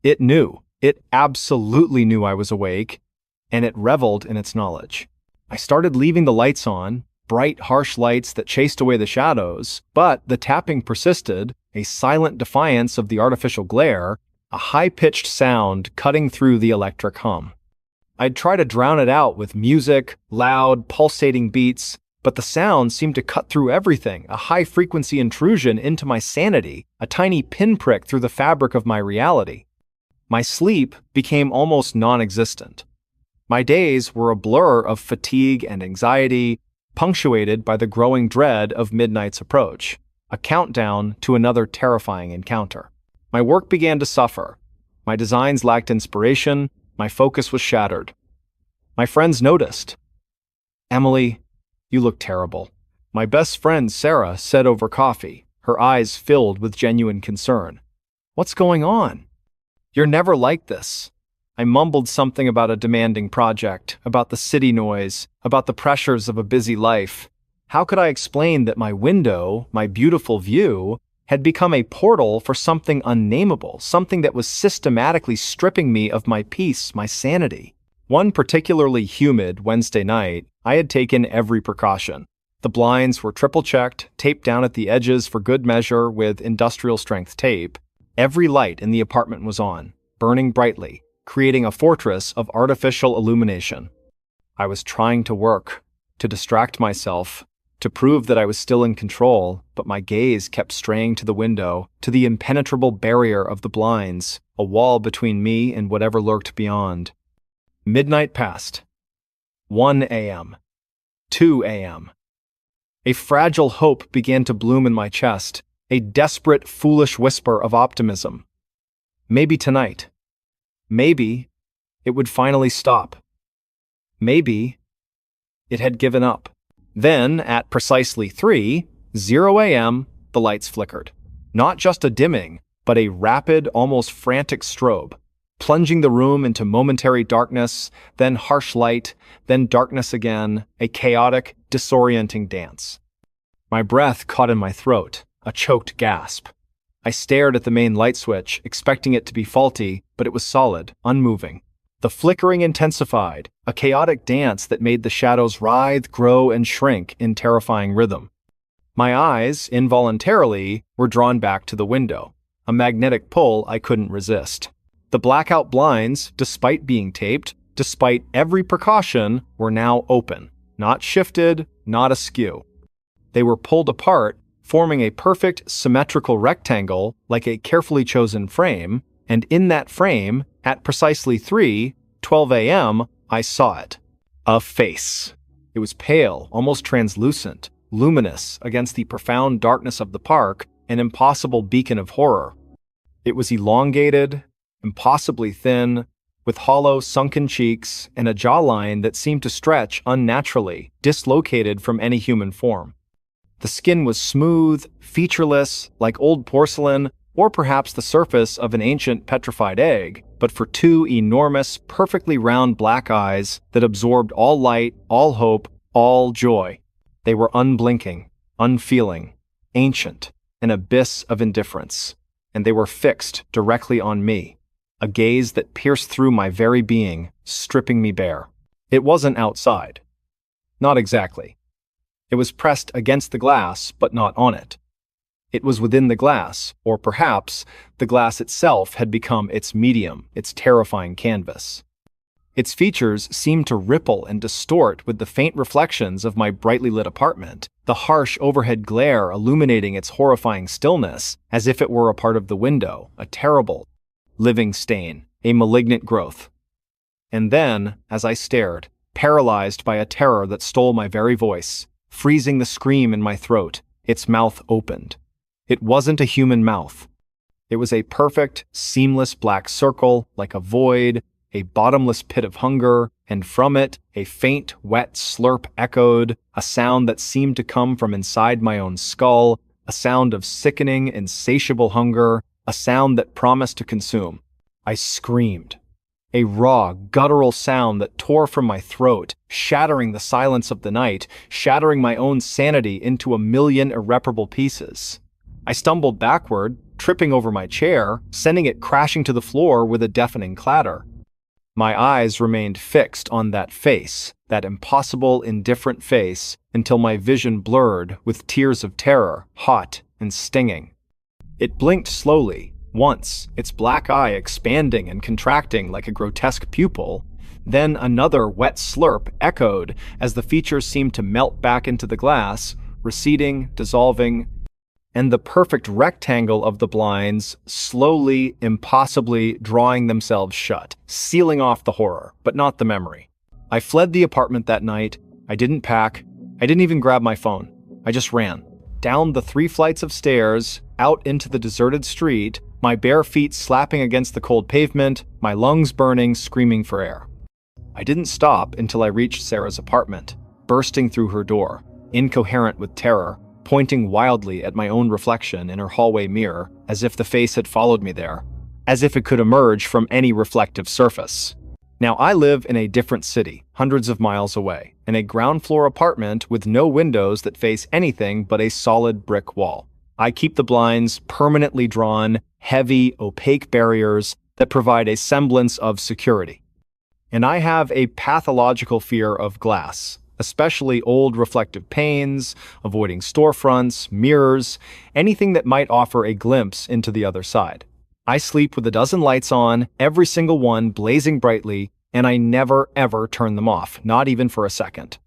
It knew, it absolutely knew I was awake, and it reveled in its knowledge. I started leaving the lights on, bright, harsh lights that chased away the shadows, but the tapping persisted, a silent defiance of the artificial glare, a high-pitched sound cutting through the electric hum. I'd try to drown it out with music, loud, pulsating beats, but the sound seemed to cut through everything, a high-frequency intrusion into my sanity, a tiny pinprick through the fabric of my reality. My sleep became almost non-existent. My days were a blur of fatigue and anxiety, punctuated by the growing dread of midnight's approach, a countdown to another terrifying encounter. My work began to suffer. My designs lacked inspiration. My focus was shattered. My friends noticed. "Emily, you look terrible," my best friend Sarah said over coffee, her eyes filled with genuine concern. "What's going on?" "You're never like this." I mumbled something about a demanding project, about the city noise, about the pressures of a busy life. How could I explain that my window, my beautiful view, had become a portal for something unnameable, something that was systematically stripping me of my peace, my sanity? One particularly humid Wednesday night, I had taken every precaution. The blinds were triple-checked, taped down at the edges for good measure with industrial-strength tape. Every light in the apartment was on, burning brightly, creating a fortress of artificial illumination. I was trying to work, to distract myself, to prove that I was still in control, but my gaze kept straying to the window, to the impenetrable barrier of the blinds, a wall between me and whatever lurked beyond. Midnight passed. 1 a.m. 2 a.m. A fragile hope began to bloom in my chest, a desperate, foolish whisper of optimism. Maybe tonight. Maybe it would finally stop. Maybe it had given up. Then, at precisely 3:00 a.m., the lights flickered. Not just a dimming, but a rapid, almost frantic strobe, plunging the room into momentary darkness, then harsh light, then darkness again, a chaotic, disorienting dance. My breath caught in my throat, a choked gasp. I stared at the main light switch, expecting it to be faulty, but it was solid, unmoving. The flickering intensified, a chaotic dance that made the shadows writhe, grow, and shrink in terrifying rhythm. My eyes, involuntarily, were drawn back to the window, a magnetic pull I couldn't resist. The blackout blinds, despite being taped, despite every precaution, were now open, not shifted, not askew. They were pulled apart, forming a perfect symmetrical rectangle like a carefully chosen frame, and in that frame, at precisely 3:12 a.m., I saw it. A face. It was pale, almost translucent, luminous against the profound darkness of the park, an impossible beacon of horror. It was elongated, impossibly thin, with hollow, sunken cheeks and a jawline that seemed to stretch unnaturally, dislocated from any human form. The skin was smooth, featureless, like old porcelain, or perhaps the surface of an ancient petrified egg, but for two enormous, perfectly round black eyes that absorbed all light, all hope, all joy. They were unblinking, unfeeling, ancient, an abyss of indifference, and they were fixed directly on me, a gaze that pierced through my very being, stripping me bare. It wasn't outside. Not exactly. It was pressed against the glass, but not on it. It was within the glass, or perhaps the glass itself had become its medium, its terrifying canvas. Its features seemed to ripple and distort with the faint reflections of my brightly lit apartment, the harsh overhead glare illuminating its horrifying stillness, as if it were a part of the window, a terrible, living stain, a malignant growth. And then, as I stared, paralyzed by a terror that stole my very voice, freezing the scream in my throat, its mouth opened. It wasn't a human mouth. It was a perfect, seamless black circle, like a void, a bottomless pit of hunger, and from it, a faint, wet slurp echoed, a sound that seemed to come from inside my own skull, a sound of sickening, insatiable hunger, a sound that promised to consume. I screamed. A raw, guttural sound that tore from my throat, shattering the silence of the night, shattering my own sanity into a million irreparable pieces. I stumbled backward, tripping over my chair, sending it crashing to the floor with a deafening clatter. My eyes remained fixed on that face, that impossible, indifferent face, until my vision blurred with tears of terror, hot and stinging. It blinked slowly, once, its black eye expanding and contracting like a grotesque pupil. Then another wet slurp echoed as the features seemed to melt back into the glass, receding, dissolving, and the perfect rectangle of the blinds slowly, impossibly drawing themselves shut, sealing off the horror, but not the memory. I fled the apartment that night. I didn't pack. I didn't even grab my phone. I just ran. Down the 3 flights of stairs, out into the deserted street, my bare feet slapping against the cold pavement, my lungs burning, screaming for air. I didn't stop until I reached Sarah's apartment, bursting through her door, incoherent with terror, pointing wildly at my own reflection in her hallway mirror, as if the face had followed me there, as if it could emerge from any reflective surface. Now I live in a different city, hundreds of miles away, in a ground-floor apartment with no windows that face anything but a solid brick wall. I keep the blinds permanently drawn, heavy, opaque barriers that provide a semblance of security. And I have a pathological fear of glass, especially old reflective panes, avoiding storefronts, mirrors, anything that might offer a glimpse into the other side. I sleep with a dozen lights on, every single one blazing brightly, and I never ever turn them off, not even for a second.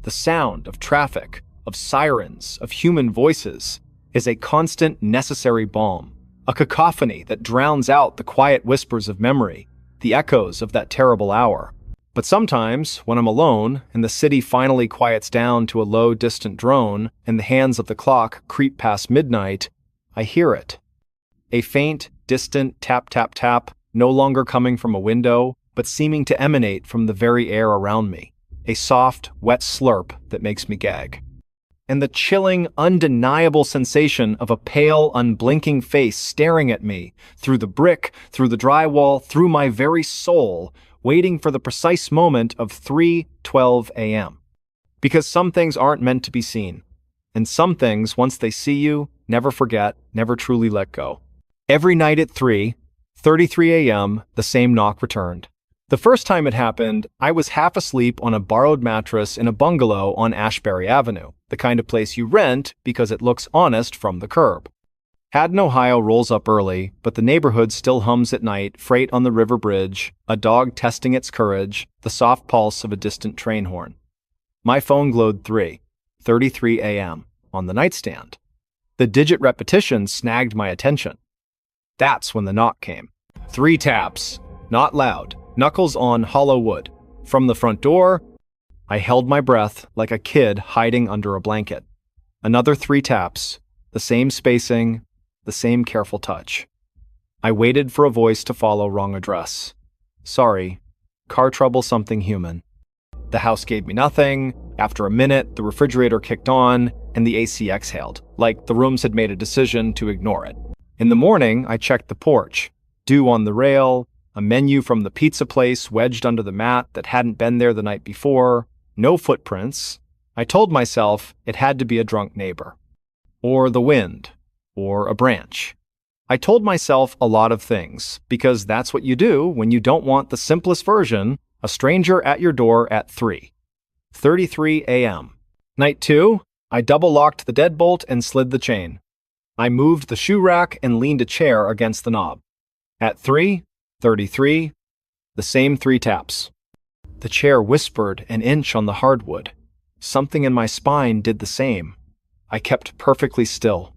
The sound of traffic, of sirens, of human voices, is a constant necessary balm, a cacophony that drowns out the quiet whispers of memory, the echoes of that terrible hour. But sometimes, when I'm alone, and the city finally quiets down to a low, distant drone, and the hands of the clock creep past midnight, I hear it. A faint, distant tap, tap, tap, no longer coming from a window, but seeming to emanate from the very air around me. A soft, wet slurp that makes me gag. and the chilling, undeniable sensation of a pale, unblinking face staring at me through the brick, through the drywall, through my very soul, waiting for the precise moment of 3:12 a.m. Because some things aren't meant to be seen, and some things, once they see you, never forget, never truly let go. Every night at 3:33 a.m., the same knock returned. The first time it happened, I was half asleep on a borrowed mattress in a bungalow on Ashbury Avenue, the kind of place you rent because it looks honest from the curb. Haddon, Ohio rolls up early, but the neighborhood still hums at night, freight on the river bridge, a dog testing its courage, the soft pulse of a distant train horn. My phone glowed 3:33 a.m. on the nightstand. The digit repetition snagged my attention. That's when the knock came. 3 taps, not loud, knuckles on hollow wood. From the front door, I held my breath like a kid hiding under a blanket. Another 3 taps, the same spacing, the same careful touch. I waited for a voice to follow. Wrong address. Sorry, car trouble, something human. The house gave me nothing. After a minute, the refrigerator kicked on and the AC exhaled, like the rooms had made a decision to ignore it. In the morning, I checked the porch. Dew on the rail, a menu from the pizza place wedged under the mat that hadn't been there the night before, no footprints. I told myself it had to be a drunk neighbor. Or the wind. Or a branch. I told myself a lot of things, because that's what you do when you don't want the simplest version, a stranger at your door at 3:33 a.m. Night 2, I double-locked the deadbolt and slid the chain. I moved the shoe rack and leaned a chair against the knob. At 3:33, the same 3 taps. The chair whispered an inch on the hardwood. Something in my spine did the same. I kept perfectly still.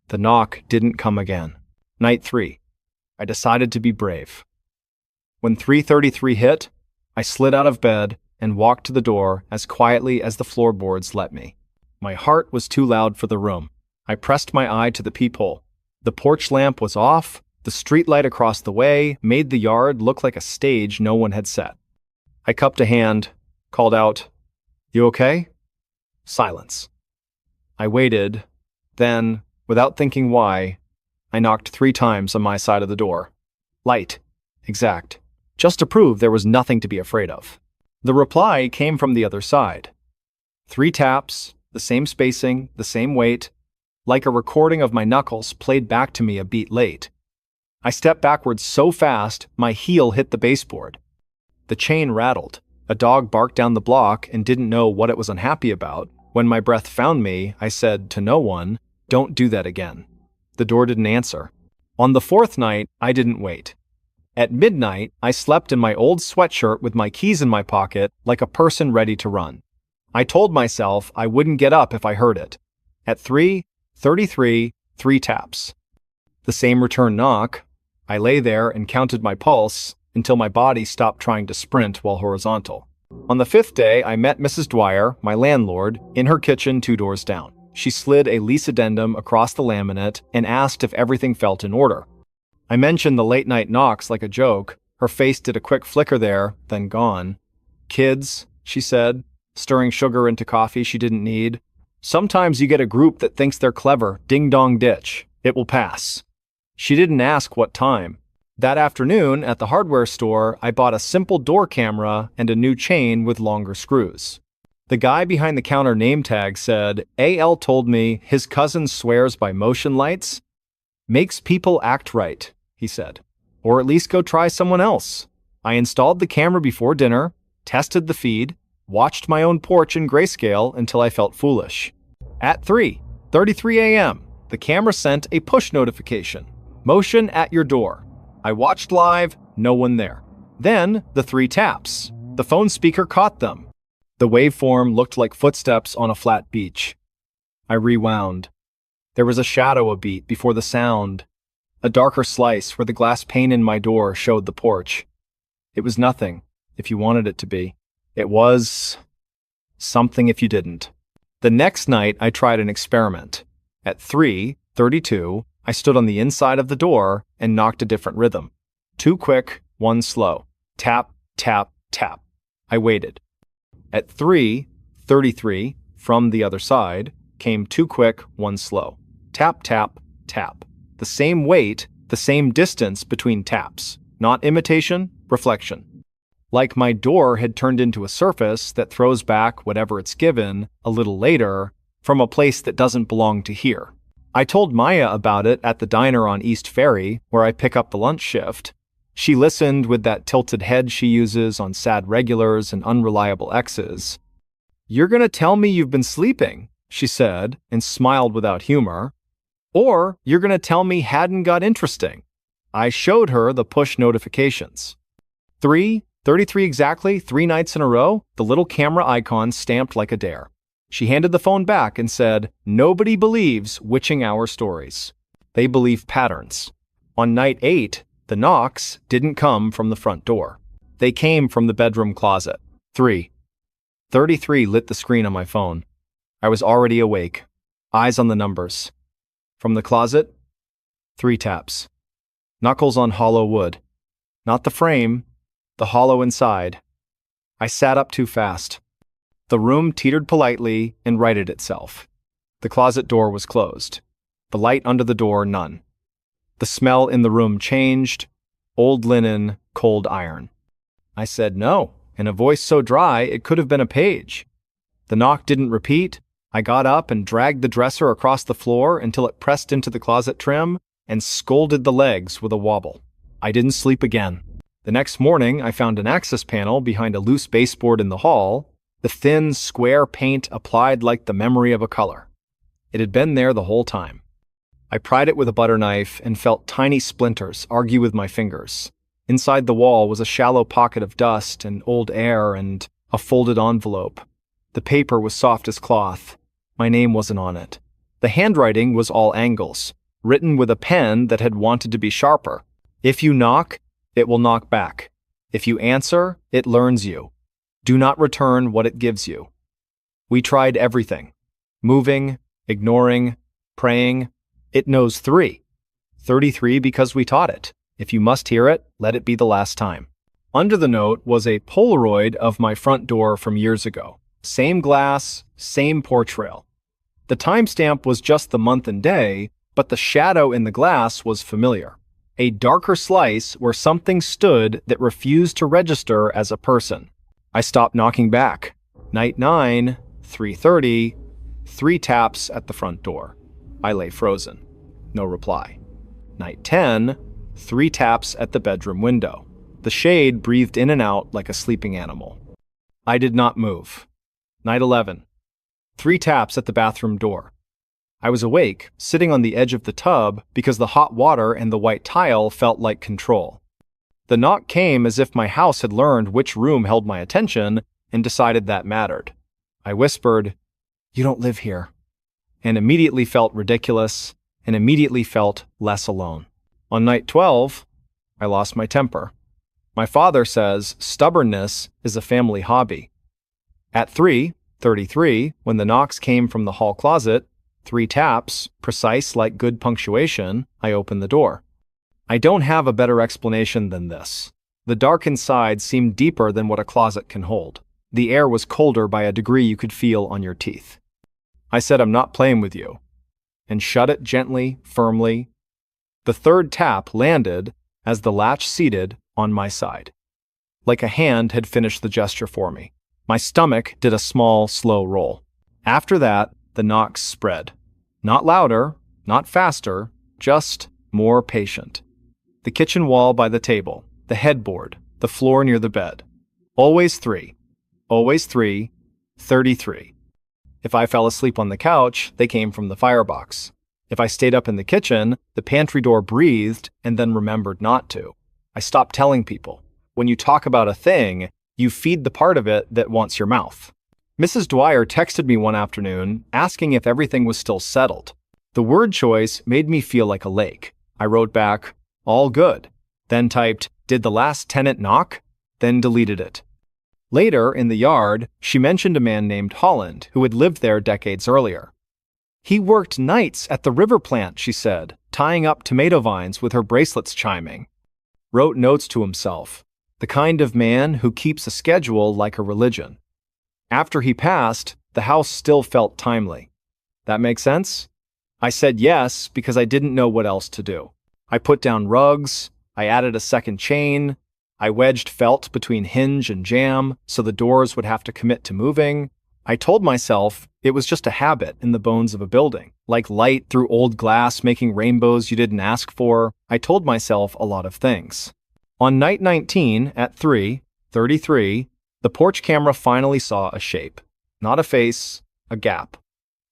The knock didn't come again. Night 3. I decided to be brave. When 3:33 hit, I slid out of bed and walked to the door as quietly as the floorboards let me. My heart was too loud for the room. I pressed my eye to the peephole. The porch lamp was off. The streetlight across the way made the yard look like a stage no one had set. I cupped a hand, called out, "You okay?" Silence. I waited. Then, without thinking why, I knocked 3 times on my side of the door. Light. Exact. Just to prove there was nothing to be afraid of. The reply came from the other side. 3 taps, the same spacing, the same weight, like a recording of my knuckles played back to me a beat late. I stepped backwards so fast, my heel hit the baseboard. The chain rattled. A dog barked down the block and didn't know what it was unhappy about. When my breath found me, I said to no one, "Don't do that again." The door didn't answer. On the 4th night, I didn't wait. At midnight, I slept in my old sweatshirt with my keys in my pocket, like a person ready to run. I told myself I wouldn't get up if I heard it. At 3:33, 3 taps. The same return knock. I lay there and counted my pulse until my body stopped trying to sprint while horizontal. On the 5th day, I met Mrs. Dwyer, my landlord, in her kitchen 2 doors down. She slid a lease addendum across the laminate and asked if everything felt in order. I mentioned the late-night knocks like a joke. Her face did a quick flicker there, then gone. "Kids," she said, stirring sugar into coffee she didn't need. "Sometimes you get a group that thinks they're clever. Ding-dong ditch. It will pass." She didn't ask what time. That afternoon, at the hardware store, I bought a simple door camera and a new chain with longer screws. The guy behind the counter name tag said, "AL told me his cousin swears by motion lights. Makes people act right," he said. "Or at least go try someone else." I installed the camera before dinner, tested the feed, watched my own porch in grayscale until I felt foolish. At 3:33 a.m., the camera sent a push notification. "Motion at your door." I watched live, no one there. Then, the 3 taps. The phone speaker caught them. The waveform looked like footsteps on a flat beach. I rewound. There was a shadow a beat before the sound, a darker slice where the glass pane in my door showed the porch. It was nothing, if you wanted it to be. It was something if you didn't. The next night, I tried an experiment. At 3:32, I stood on the inside of the door and knocked a different rhythm. 2 quick, 1 slow. Tap, tap, tap. I waited. At 3:33, from the other side, came two quick, one slow. Tap, tap, tap. The same weight, the same distance between taps. Not imitation, reflection. Like my door had turned into a surface that throws back whatever it's given, a little later, from a place that doesn't belong to here. I told Maya about it at the diner on East Ferry, where I pick up the lunch shift. She listened with that tilted head she uses on sad regulars and unreliable exes. "You're gonna tell me you've been sleeping," she said, and smiled without humor. "Or you're gonna tell me hadn't got interesting." I showed her the push notifications. 3:33 exactly, 3 nights in a row, the little camera icon stamped like a dare. She handed the phone back and said, "Nobody believes witching hour stories. They believe patterns." On night 8, the knocks didn't come from the front door. They came from the bedroom closet. 3:33 lit the screen on my phone. I was already awake, eyes on the numbers. From the closet, 3 taps. Knuckles on hollow wood. Not the frame, the hollow inside. I sat up too fast. The room teetered politely and righted itself. The closet door was closed. The light under the door, none. The smell in the room changed. Old linen, cold iron. I said no, in a voice so dry it could have been a page. The knock didn't repeat. I got up and dragged the dresser across the floor until it pressed into the closet trim and scolded the legs with a wobble. I didn't sleep again. The next morning, I found an access panel behind a loose baseboard in the hall, the thin, square paint applied like the memory of a color. It had been there the whole time. I pried it with a butter knife and felt tiny splinters argue with my fingers. Inside the wall was a shallow pocket of dust and old air and a folded envelope. The paper was soft as cloth. My name wasn't on it. The handwriting was all angles, written with a pen that had wanted to be sharper. If you knock, it will knock back. If you answer, it learns you. Do not return what it gives you. We tried everything. Moving, ignoring, praying. It knows 3:33 because we taught it. If you must hear it, let it be the last time. Under the note was a Polaroid of my front door from years ago. Same glass, same porch rail. The timestamp was just the month and day, but the shadow in the glass was familiar. A darker slice where something stood that refused to register as a person. I stopped knocking back. Night 9, 3:30, 3 taps at the front door. I lay frozen. No reply. Night 10, 3 taps at the bedroom window. The shade breathed in and out like a sleeping animal. I did not move. Night 11, 3 taps at the bathroom door. I was awake, sitting on the edge of the tub because the hot water and the white tile felt like control. The knock came as if my house had learned which room held my attention and decided that mattered. I whispered, "You don't live here," and immediately felt ridiculous and immediately felt less alone. On night 12, I lost my temper. My father says stubbornness is a family hobby. At 3:33, when the knocks came from the hall closet, 3 taps, precise like good punctuation, I opened the door. I don't have a better explanation than this. The dark inside seemed deeper than what a closet can hold. The air was colder by a degree you could feel on your teeth. I said, "I'm not playing with you," and shut it gently, firmly. The 3rd tap landed as the latch seated on my side. Like a hand had finished the gesture for me. My stomach did a small, slow roll. After that, the knocks spread. Not louder, not faster, just more patient. The kitchen wall by the table, the headboard, the floor near the bed. Always 3. Always 3:33. If I fell asleep on the couch, they came from the firebox. If I stayed up in the kitchen, the pantry door breathed and then remembered not to. I stopped telling people. When you talk about a thing, you feed the part of it that wants your mouth. Mrs. Dwyer texted me one afternoon asking if everything was still settled. The word choice made me feel like a lake. I wrote back, "All good," then typed, "Did the last tenant knock?" then deleted it. Later, in the yard, she mentioned a man named Holland who had lived there decades earlier. "He worked nights at the river plant," she said, tying up tomato vines with her bracelets chiming. Wrote notes to himself, the kind of man who keeps a schedule like a religion. After he passed, the house still felt timely. That makes sense? I said yes because I didn't know what else to do. I put down rugs, I added a second chain, I wedged felt between hinge and jamb so the doors would have to commit to moving. I told myself it was just a habit in the bones of a building, like light through old glass making rainbows you didn't ask for. I told myself a lot of things. On night 19 at 3:33, the porch camera finally saw a shape. Not a face, a gap.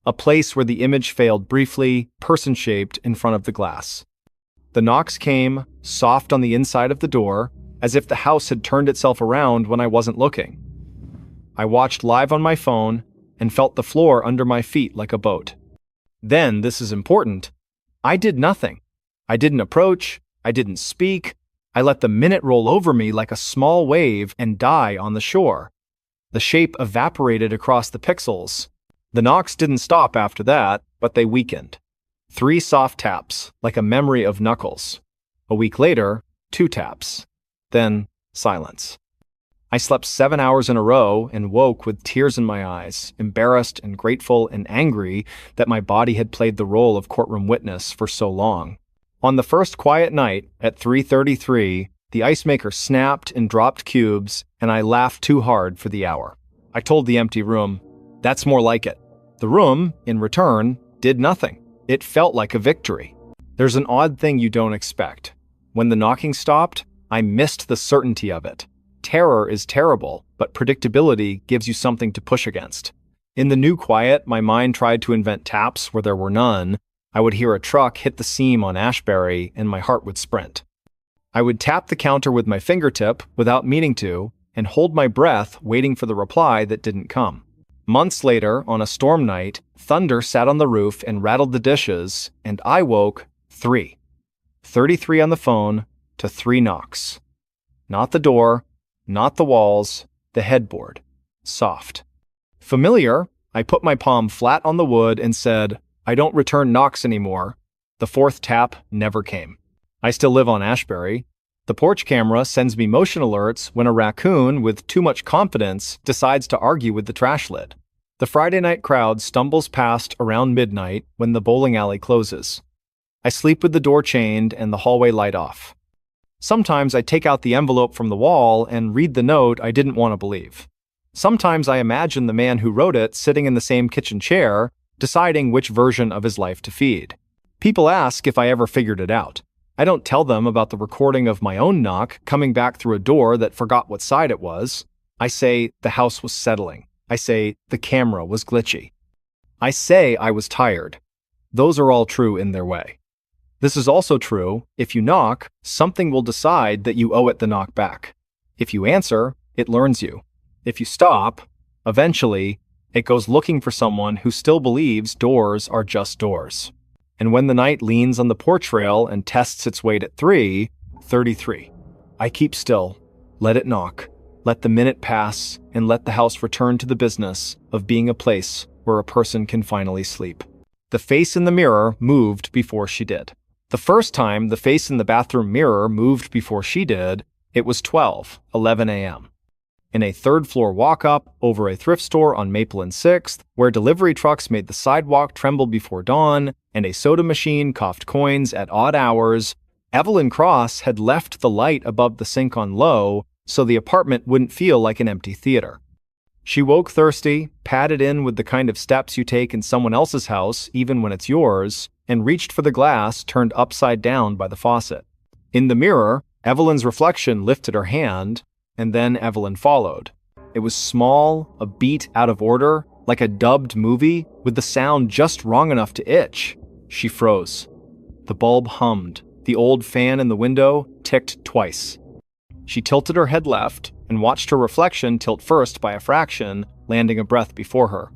A place where the image failed briefly, person-shaped in front of the glass. The knocks came, soft on the inside of the door, as if the house had turned itself around when I wasn't looking. I watched live on my phone and felt the floor under my feet like a boat. Then, this is important, I did nothing. I didn't approach, I didn't speak, I let the minute roll over me like a small wave and die on the shore. The shape evaporated across the pixels. The knocks didn't stop after that, but they weakened. 3 soft taps, like a memory of knuckles. A week later, 2 taps. Then, silence. I slept 7 hours in a row and woke with tears in my eyes, embarrassed and grateful and angry that my body had played the role of courtroom witness for so long. On the first quiet night, at 3:33, the ice maker snapped and dropped cubes, and I laughed too hard for the hour. I told the empty room, "That's more like it." The room, in return, did nothing. It felt like a victory. There's an odd thing you don't expect. When the knocking stopped, I missed the certainty of it. Terror is terrible, but predictability gives you something to push against. In the new quiet, my mind tried to invent taps where there were none. I would hear a truck hit the seam on Ashbury, and my heart would sprint. I would tap the counter with my fingertip without meaning to, and hold my breath waiting for the reply that didn't come. Months later, on a storm night, thunder sat on the roof and rattled the dishes, and I woke 3:33 on the phone to 3 knocks. Not the door, not the walls, the headboard. Soft. Familiar, I put my palm flat on the wood and said, "I don't return knocks anymore." The 4th tap never came. I still live on Ashbury. The porch camera sends me motion alerts when a raccoon with too much confidence decides to argue with the trash lid. The Friday night crowd stumbles past around midnight when the bowling alley closes. I sleep with the door chained and the hallway light off. Sometimes I take out the envelope from the wall and read the note I didn't want to believe. Sometimes I imagine the man who wrote it sitting in the same kitchen chair, deciding which version of his life to feed. People ask if I ever figured it out. I don't tell them about the recording of my own knock coming back through a door that forgot what side it was. I say the house was settling. I say the camera was glitchy. I say I was tired. Those are all true in their way. This is also true, if you knock, something will decide that you owe it the knock back. If you answer, it learns you. If you stop, eventually, it goes looking for someone who still believes doors are just doors. And when the night leans on the porch rail and tests its weight at 3:33, I keep still, let it knock, let the minute pass, and let the house return to the business of being a place where a person can finally sleep. The face in the mirror moved before she did. The first time the face in the bathroom mirror moved before she did, it was 12:11 a.m. In a 3rd-floor walk-up over a thrift store on Maple and 6th, where delivery trucks made the sidewalk tremble before dawn and a soda machine coughed coins at odd hours, Evelyn Cross had left the light above the sink on low so the apartment wouldn't feel like an empty theater. She woke thirsty, padded in with the kind of steps you take in someone else's house, even when it's yours, and reached for the glass turned upside down by the faucet. In the mirror, Evelyn's reflection lifted her hand, and then Evelyn followed. It was small, a beat out of order, like a dubbed movie, with the sound just wrong enough to itch. She froze. The bulb hummed. The old fan in the window ticked twice. She tilted her head left and watched her reflection tilt first by a fraction, landing a breath before her.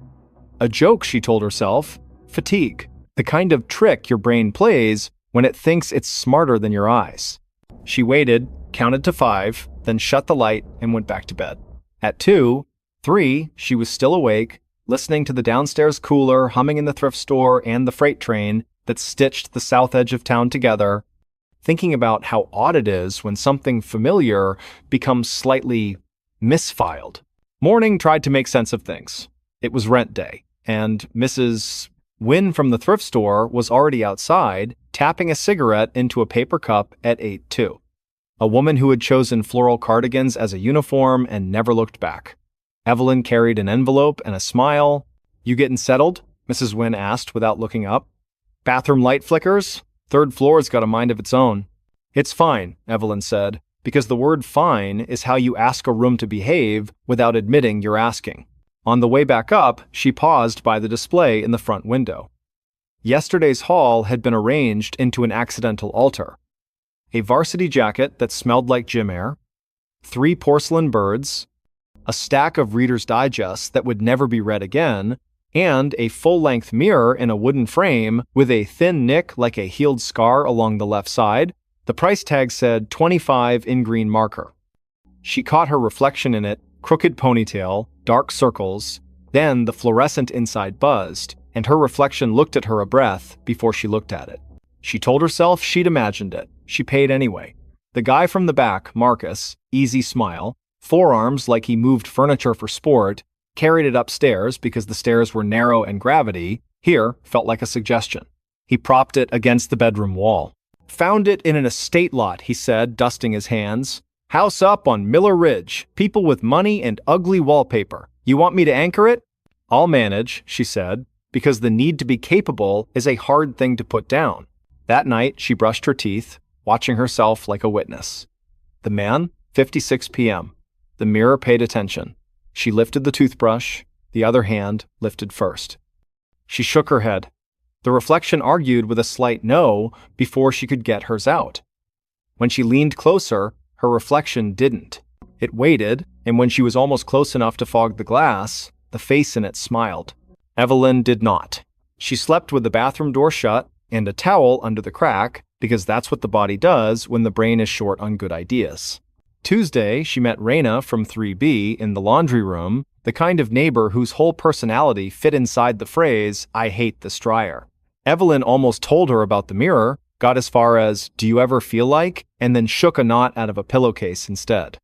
A joke, she told herself. Fatigue. The kind of trick your brain plays when it thinks it's smarter than your eyes. She waited, counted to 5, then shut the light and went back to bed. At 2:03, she was still awake, listening to the downstairs cooler humming in the thrift store and the freight train that stitched the south edge of town together, thinking about how odd it is when something familiar becomes slightly misfiled. Morning tried to make sense of things. It was rent day, and Mrs. Wynn from the thrift store was already outside, tapping a cigarette into a paper cup at 8:02. A woman who had chosen floral cardigans as a uniform and never looked back. Evelyn carried an envelope and a smile. "You getting settled?" Mrs. Wynn asked without looking up. "Bathroom light flickers? Third floor's got a mind of its own." "It's fine," Evelyn said, because the word fine is how you ask a room to behave without admitting you're asking. On the way back up, she paused by the display in the front window. Yesterday's haul had been arranged into an accidental altar. A varsity jacket that smelled like gym air, 3 porcelain birds, a stack of Reader's Digests that would never be read again, and a full-length mirror in a wooden frame with a thin nick like a healed scar along the left side. The price tag said $25 in green marker. She caught her reflection in it, crooked ponytail, dark circles, then the fluorescent inside buzzed, and her reflection looked at her a breath before she looked at it. She told herself she'd imagined it. She paid anyway. The guy from the back, Marcus, easy smile, forearms like he moved furniture for sport, carried it upstairs because the stairs were narrow and gravity, here felt like a suggestion. He propped it against the bedroom wall. "Found it in an estate lot," he said, dusting his hands. "House up on Miller Ridge. People with money and ugly wallpaper. You want me to anchor it?" "I'll manage," she said, because the need to be capable is a hard thing to put down. That night, she brushed her teeth, watching herself like a witness. The man, 56 p.m. The mirror paid attention. She lifted the toothbrush, the other hand lifted first. She shook her head. The reflection argued with a slight no before she could get hers out. When she leaned closer, her reflection didn't. It waited, and when she was almost close enough to fog the glass, the face in it smiled. Evelyn did not. She slept with the bathroom door shut and a towel under the crack, because that's what the body does when the brain is short on good ideas. Tuesday, she met Raina from 3B in the laundry room, the kind of neighbor whose whole personality fit inside the phrase, "I hate this dryer." Evelyn almost told her about the mirror, got as far as, "Do you ever feel like?" and then shook a knot out of a pillowcase instead.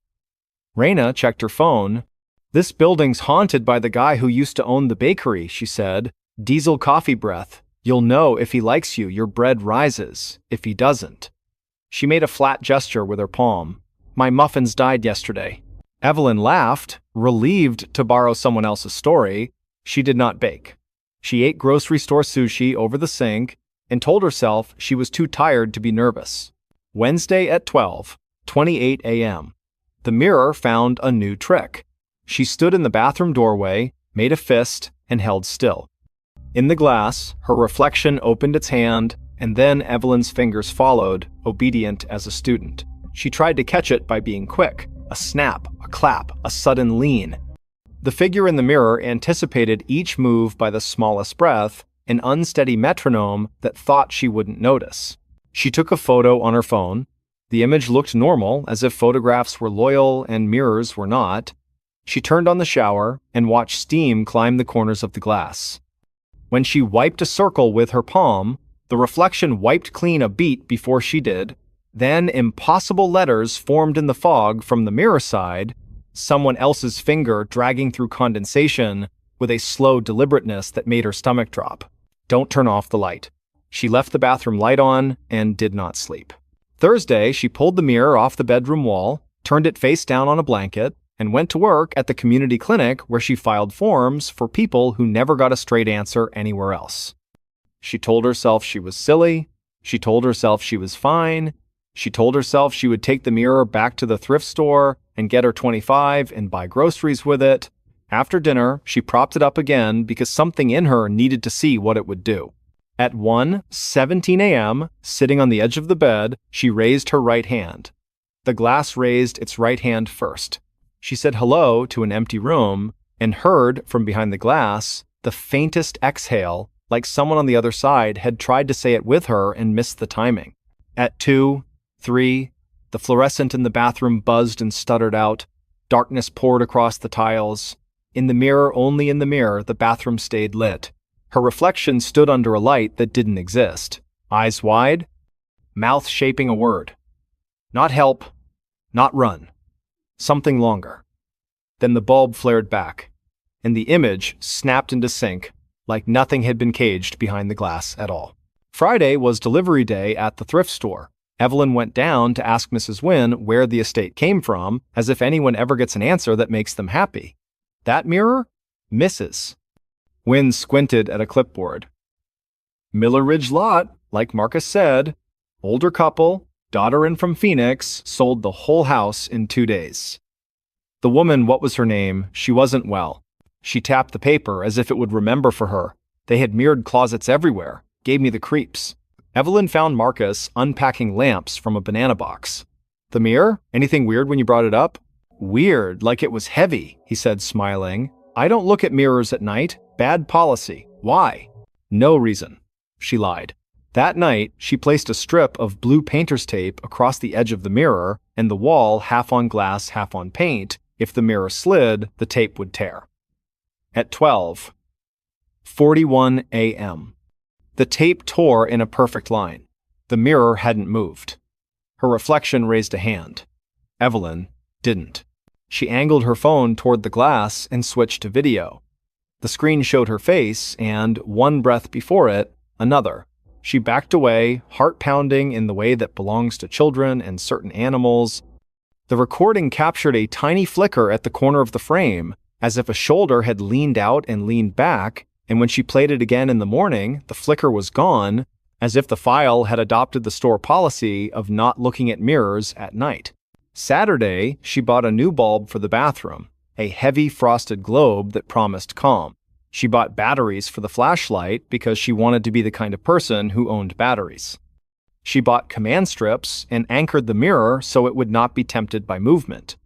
Raina checked her phone. "This building's haunted by the guy who used to own the bakery," she said. "Diesel coffee breath. You'll know if he likes you, your bread rises. If he doesn't." She made a flat gesture with her palm. "My muffins died yesterday." Evelyn laughed, relieved to borrow someone else's story. She did not bake. She ate grocery store sushi over the sink and told herself she was too tired to be nervous. Wednesday at 12:28 a.m. The mirror found a new trick. She stood in the bathroom doorway, made a fist, and held still. In the glass, her reflection opened its hand, and then Evelyn's fingers followed, obedient as a student. She tried to catch it by being quick. A snap, a clap, a sudden lean. The figure in the mirror anticipated each move by the smallest breath, an unsteady metronome that thought she wouldn't notice. She took a photo on her phone. The image looked normal, as if photographs were loyal and mirrors were not. She turned on the shower and watched steam climb the corners of the glass. When she wiped a circle with her palm, the reflection wiped clean a beat before she did. Then impossible letters formed in the fog from the mirror side, someone else's finger dragging through condensation with a slow deliberateness that made her stomach drop. "Don't turn off the light." She left the bathroom light on and did not sleep. Thursday, she pulled the mirror off the bedroom wall, turned it face down on a blanket, and went to work at the community clinic where she filed forms for people who never got a straight answer anywhere else. She told herself she was silly. She told herself she was fine. She told herself she would take the mirror back to the thrift store and get her 25 and buy groceries with it. After dinner, she propped it up again because something in her needed to see what it would do. At 1:17 a.m., sitting on the edge of the bed, she raised her right hand. The glass raised its right hand first. She said hello to an empty room and heard from behind the glass the faintest exhale, like someone on the other side had tried to say it with her and missed the timing. At 2, 3, the fluorescent in the bathroom buzzed and stuttered out. Darkness poured across the tiles. In the mirror, only in the mirror, the bathroom stayed lit. Her reflection stood under a light that didn't exist. Eyes wide, mouth shaping a word. Not help, not run. Something longer. Then the bulb flared back, and the image snapped into sync, like nothing had been caged behind the glass at all. Friday was delivery day at the thrift store. Evelyn went down to ask Mrs. Wynne where the estate came from, as if anyone ever gets an answer that makes them happy. That mirror? Mrs. Wynne squinted at a clipboard. Miller Ridge lot, like Marcus said. Older couple, daughter in from Phoenix, sold the whole house in 2 days. The woman, what was her name? She wasn't well. She tapped the paper as if it would remember for her. They had mirrored closets everywhere. Gave me the creeps. Evelyn found Marcus unpacking lamps from a banana box. The mirror? Anything weird when you brought it up? Weird, like it was heavy, he said, smiling. I don't look at mirrors at night. Bad policy. Why? No reason. She lied. That night, she placed a strip of blue painter's tape across the edge of the mirror and the wall half on glass, half on paint. If the mirror slid, the tape would tear. At 12:41 a.m., the tape tore in a perfect line. The mirror hadn't moved. Her reflection raised a hand. Evelyn didn't. She angled her phone toward the glass and switched to video. The screen showed her face, and, one breath before it, another. She backed away, heart pounding in the way that belongs to children and certain animals. The recording captured a tiny flicker at the corner of the frame, as if a shoulder had leaned out and leaned back, and when she played it again in the morning, the flicker was gone, as if the file had adopted the store policy of not looking at mirrors at night. Saturday, she bought a new bulb for the bathroom, a heavy frosted globe that promised calm. She bought batteries for the flashlight because she wanted to be the kind of person who owned batteries. She bought command strips and anchored the mirror so it would not be tempted by movement.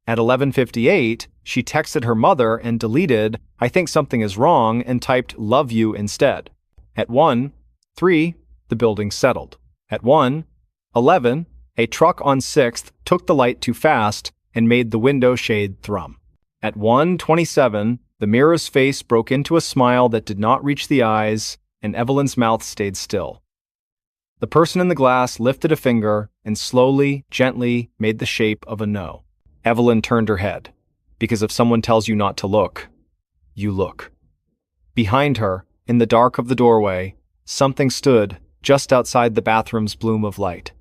At 11:58, she texted her mother and deleted, "I think something is wrong," and typed, "love you" instead. At 1:03, the building settled. At 1:11, a truck on 6th took the light too fast and made the window shade thrum. At 1:27, the mirror's face broke into a smile that did not reach the eyes, and Evelyn's mouth stayed still. The person in the glass lifted a finger and slowly, gently made the shape of a no. Evelyn turned her head, because if someone tells you not to look, you look. Behind her, in the dark of the doorway, something stood just outside the bathroom's bloom of light.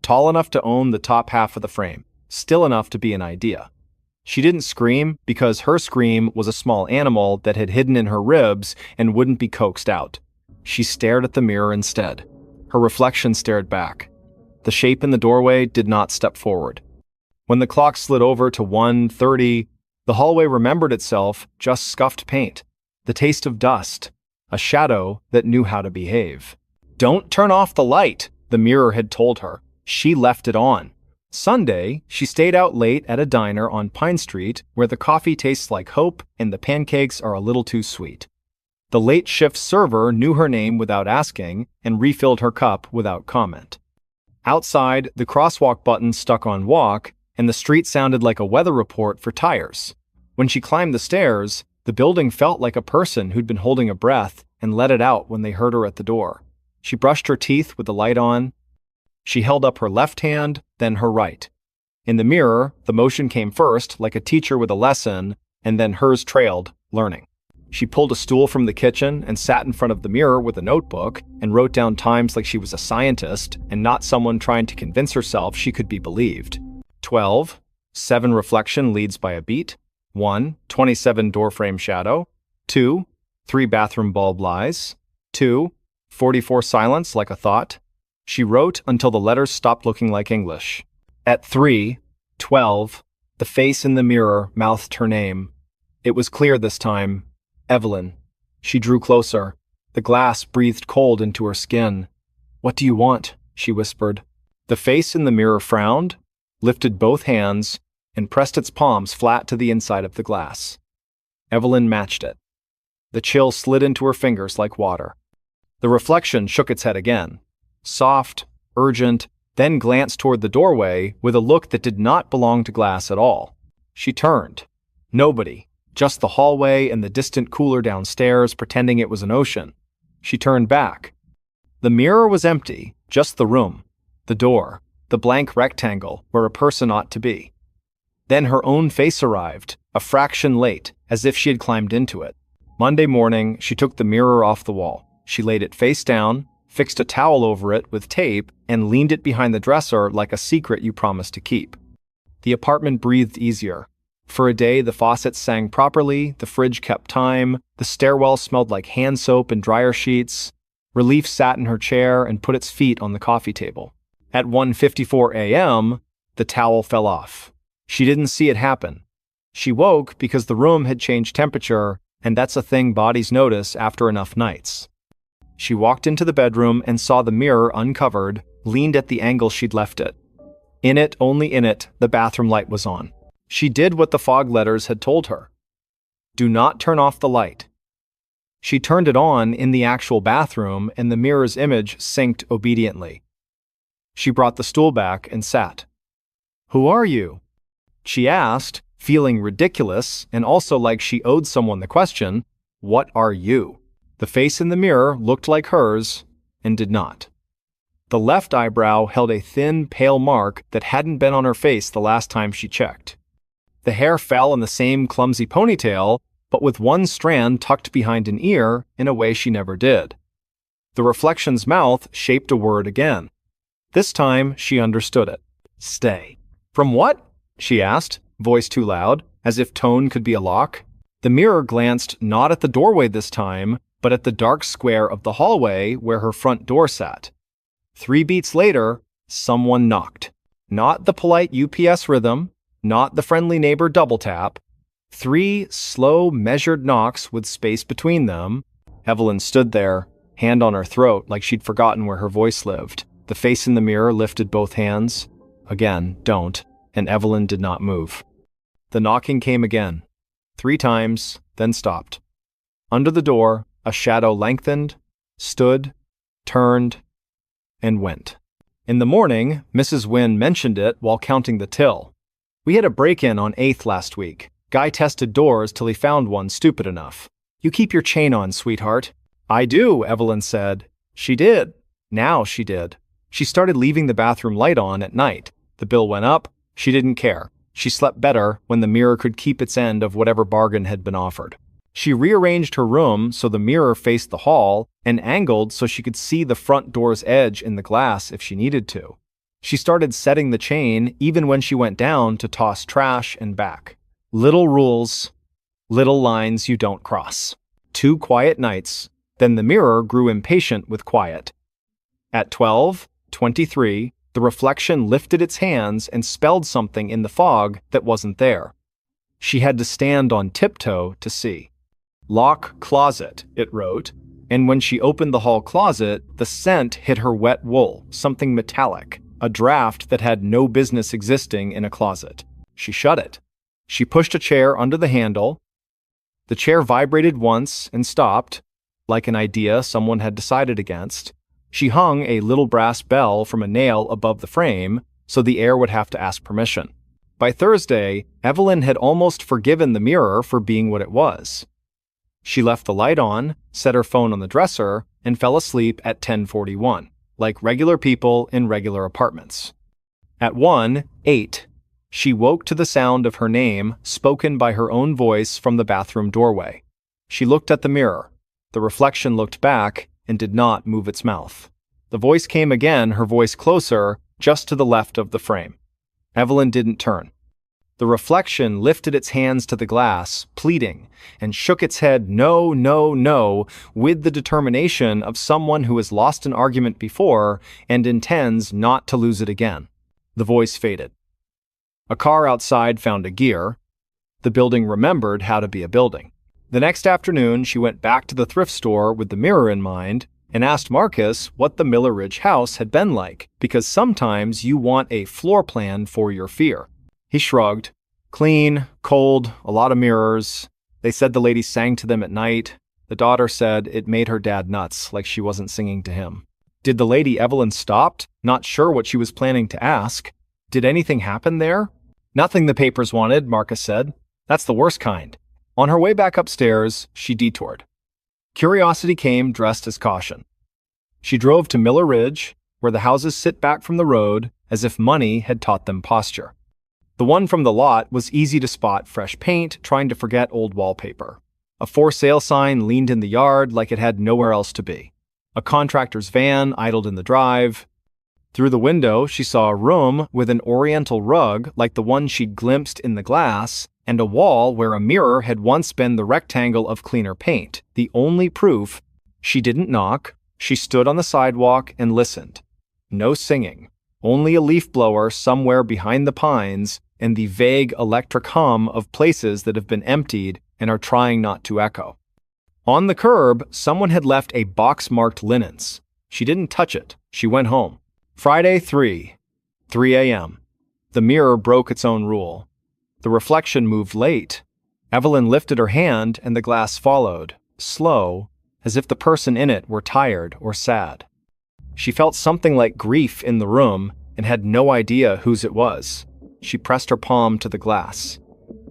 Tall enough to own the top half of the frame, still enough to be an idea. She didn't scream because her scream was a small animal that had hidden in her ribs and wouldn't be coaxed out. She stared at the mirror instead. Her reflection stared back. The shape in the doorway did not step forward. When the clock slid over to 1:30, the hallway remembered itself, just scuffed paint, the taste of dust, a shadow that knew how to behave. "Don't turn off the light," the mirror had told her. She left it on. Sunday, she stayed out late at a diner on Pine Street where the coffee tastes like hope and the pancakes are a little too sweet. The late shift server knew her name without asking and refilled her cup without comment. Outside, the crosswalk button stuck on walk, and the street sounded like a weather report for tires. When she climbed the stairs, the building felt like a person who'd been holding a breath and let it out when they heard her at the door. She brushed her teeth with the light on. She held up her left hand, then her right. In the mirror, the motion came first, like a teacher with a lesson, and then hers trailed, learning. She pulled a stool from the kitchen and sat in front of the mirror with a notebook and wrote down times like she was a scientist and not someone trying to convince herself she could be believed. 12, 7 reflection leads by a beat. 1, 27 doorframe shadow. 2, 3 bathroom bulb lies. 2, 44 silence like a thought. She wrote until the letters stopped looking like English. At 3:12, the face in the mirror mouthed her name. It was clear this time. Evelyn. She drew closer. The glass breathed cold into her skin. "What do you want?" she whispered. The face in the mirror frowned, lifted both hands, and pressed its palms flat to the inside of the glass. Evelyn matched it. The chill slid into her fingers like water. The reflection shook its head again. Soft, urgent, then glanced toward the doorway with a look that did not belong to glass at all. She turned. Nobody, just the hallway and the distant cooler downstairs pretending it was an ocean. She turned back. The mirror was empty, just the room, the door, the blank rectangle where a person ought to be. Then her own face arrived, a fraction late, as if she had climbed into it. Monday morning, she took the mirror off the wall. She laid it face down, fixed a towel over it with tape, and leaned it behind the dresser like a secret you promised to keep. The apartment breathed easier. For a day, the faucets sang properly, the fridge kept time, the stairwell smelled like hand soap and dryer sheets. Relief sat in her chair and put its feet on the coffee table. At 1:54 a.m., the towel fell off. She didn't see it happen. She woke because the room had changed temperature, and that's a thing bodies notice after enough nights. She walked into the bedroom and saw the mirror uncovered, leaned at the angle she'd left it. In it, only in it, the bathroom light was on. She did what the fog letters had told her. Do not turn off the light. She turned it on in the actual bathroom, and the mirror's image synced obediently. She brought the stool back and sat. "Who are you?" she asked, feeling ridiculous and also like she owed someone the question, "What are you?" The face in the mirror looked like hers and did not. The left eyebrow held a thin, pale mark that hadn't been on her face the last time she checked. The hair fell in the same clumsy ponytail, but with one strand tucked behind an ear in a way she never did. The reflection's mouth shaped a word again. This time, she understood it. Stay. From what? She asked, voice too loud, as if tone could be a lock. The mirror glanced not at the doorway this time, but at the dark square of the hallway where her front door sat. 3 beats later, someone knocked. Not the polite UPS rhythm, not the friendly neighbor double tap. 3 slow, measured knocks with space between them. Evelyn stood there, hand on her throat like she'd forgotten where her voice lived. The face in the mirror lifted both hands. Again, don't, and Evelyn did not move. The knocking came again. 3 times, then stopped. Under the door, a shadow lengthened, stood, turned, and went. In the morning, Mrs. Wynne mentioned it while counting the till. We had a break-in on 8th last week. Guy tested doors till he found one stupid enough. You keep your chain on, sweetheart. I do, Evelyn said. She did. Now she did. She started leaving the bathroom light on at night. The bill went up. She didn't care. She slept better when the mirror could keep its end of whatever bargain had been offered. She rearranged her room so the mirror faced the hall and angled so she could see the front door's edge in the glass if she needed to. She started setting the chain even when she went down to toss trash and back. Little rules, little lines you don't cross. 2 quiet nights, then the mirror grew impatient with quiet. At 12:23, the reflection lifted its hands and spelled something in the fog that wasn't there. She had to stand on tiptoe to see. Lock closet, it wrote, and when she opened the hall closet, the scent hit her wet wool, something metallic, a draft that had no business existing in a closet. She shut it. She pushed a chair under the handle. The chair vibrated once and stopped, like an idea someone had decided against. She hung a little brass bell from a nail above the frame, so the air would have to ask permission. By Thursday, Evelyn had almost forgiven the mirror for being what it was. She left the light on, set her phone on the dresser, and fell asleep at 10:41, like regular people in regular apartments. At 1:08, she woke to the sound of her name spoken by her own voice from the bathroom doorway. She looked at the mirror. The reflection looked back and did not move its mouth. The voice came again, her voice closer, just to the left of the frame. Evelyn didn't turn. The reflection lifted its hands to the glass, pleading, and shook its head no, no, no, with the determination of someone who has lost an argument before and intends not to lose it again. The voice faded. A car outside found a gear. The building remembered how to be a building. The next afternoon, she went back to the thrift store with the mirror in mind and asked Marcus what the Miller Ridge house had been like, because sometimes you want a floor plan for your fear. He shrugged. Clean, cold, a lot of mirrors. They said the lady sang to them at night. The daughter said it made her dad nuts, like she wasn't singing to him. Did the lady Evelyn stopped, not sure what she was planning to ask? Did anything happen there? Nothing the papers wanted, Marcus said. That's the worst kind. On her way back upstairs, she detoured. Curiosity came dressed as caution. She drove to Miller Ridge, where the houses sit back from the road as if money had taught them posture. The one from the lot was easy to spot fresh paint trying to forget old wallpaper. A for sale sign leaned in the yard like it had nowhere else to be. A contractor's van idled in the drive. Through the window, she saw a room with an oriental rug like the one she'd glimpsed in the glass, and a wall where a mirror had once been the rectangle of cleaner paint, the only proof. She didn't knock. She stood on the sidewalk and listened. No singing, only a leaf blower somewhere behind the pines and the vague electric hum of places that have been emptied and are trying not to echo. On the curb, someone had left a box marked linens. She didn't touch it. She went home. Friday, 3 a.m. The mirror broke its own rule. The reflection moved late. Evelyn lifted her hand and the glass followed, slow, as if the person in it were tired or sad. She felt something like grief in the room and had no idea whose it was. She pressed her palm to the glass.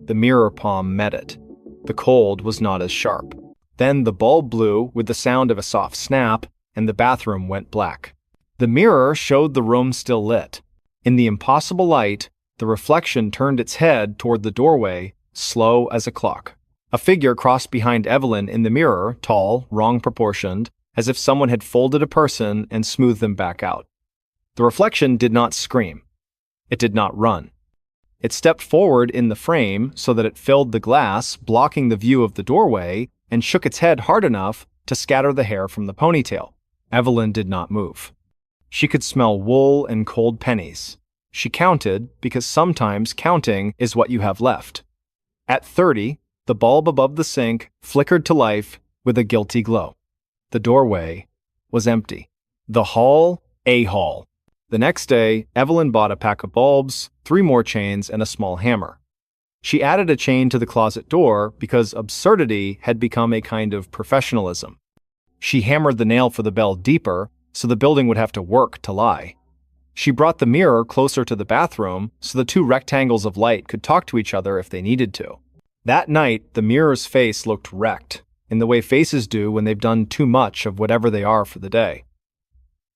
The mirror palm met it. The cold was not as sharp. Then the bulb blew with the sound of a soft snap, and the bathroom went black. The mirror showed the room still lit. In the impossible light, the reflection turned its head toward the doorway, slow as a clock. A figure crossed behind Evelyn in the mirror, tall, wrong-proportioned, as if someone had folded a person and smoothed them back out. The reflection did not scream. It did not run. It stepped forward in the frame so that it filled the glass, blocking the view of the doorway, and shook its head hard enough to scatter the hair from the ponytail. Evelyn did not move. She could smell wool and cold pennies. She counted because sometimes counting is what you have left. At 30, the bulb above the sink flickered to life with a guilty glow. The doorway was empty. The hall, a hall. The next day, Evelyn bought a pack of bulbs, 3 more chains, and a small hammer. She added a chain to the closet door because absurdity had become a kind of professionalism. She hammered the nail for the bell deeper so the building would have to work to lie. She brought the mirror closer to the bathroom so the 2 rectangles of light could talk to each other if they needed to. That night, the mirror's face looked wrecked, in the way faces do when they've done too much of whatever they are for the day.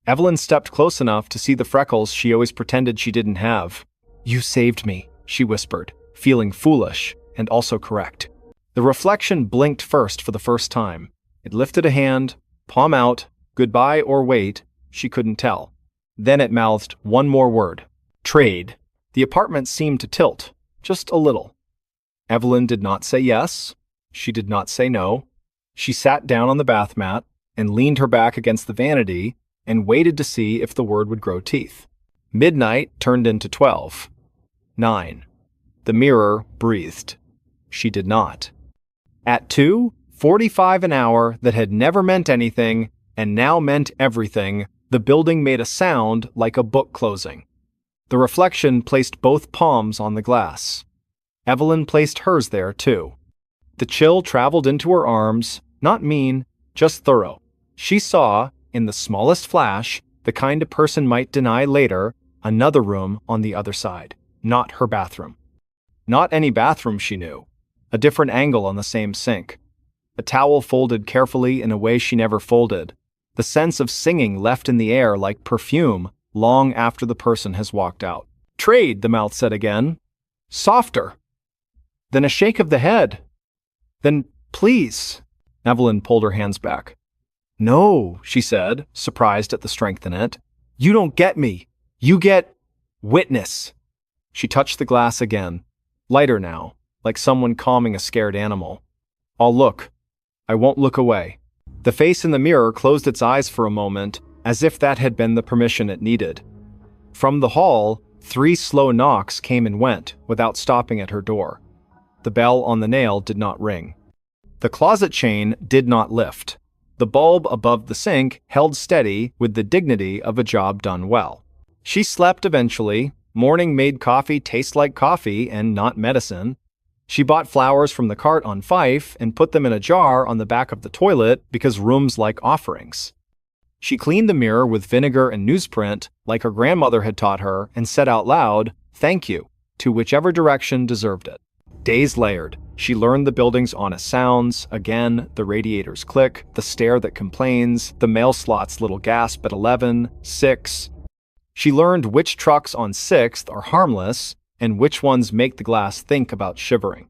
Evelyn stepped close enough to see the freckles she always pretended she didn't have. "You saved me," she whispered, feeling foolish and also correct. The reflection blinked first for the first time. It lifted a hand, palm out, goodbye or wait, she couldn't tell. Then it mouthed one more word. Trade. The apartment seemed to tilt, just a little. Evelyn did not say yes. She did not say no. She sat down on the bath mat and leaned her back against the vanity and waited to see if the word would grow teeth. Midnight turned into 12. 9. The mirror breathed. She did not. At 2:45 an hour that had never meant anything and now meant everything, the building made a sound like a book closing. The reflection placed both palms on the glass. Evelyn placed hers there, too. The chill traveled into her arms, not mean, just thorough. She saw, in the smallest flash, the kind a person might deny later, another room on the other side. Not her bathroom. Not any bathroom she knew. A different angle on the same sink. A towel folded carefully in a way she never folded. The sense of singing left in the air like perfume long after the person has walked out. Trade, the mouth said again. Softer. Then a shake of the head. Then, please. Evelyn pulled her hands back. No, she said, surprised at the strength in it. You don't get me. You get witness. She touched the glass again. Lighter now, like someone calming a scared animal. I'll look. I won't look away. The face in the mirror closed its eyes for a moment, as if that had been the permission it needed. From the hall, 3 slow knocks came and went, without stopping at her door. The bell on the nail did not ring. The closet chain did not lift. The bulb above the sink held steady with the dignity of a job done well. She slept eventually. Morning made coffee taste like coffee and not medicine. She bought flowers from the cart on Fife and put them in a jar on the back of the toilet because rooms like offerings. She cleaned the mirror with vinegar and newsprint like her grandmother had taught her and said out loud, "Thank you," to whichever direction deserved it. Days layered. She learned the building's honest sounds, again, the radiator's click, the stare that complains, the mail slot's little gasp at 11, 6. She learned which trucks on 6th are harmless and which ones make the glass think about shivering.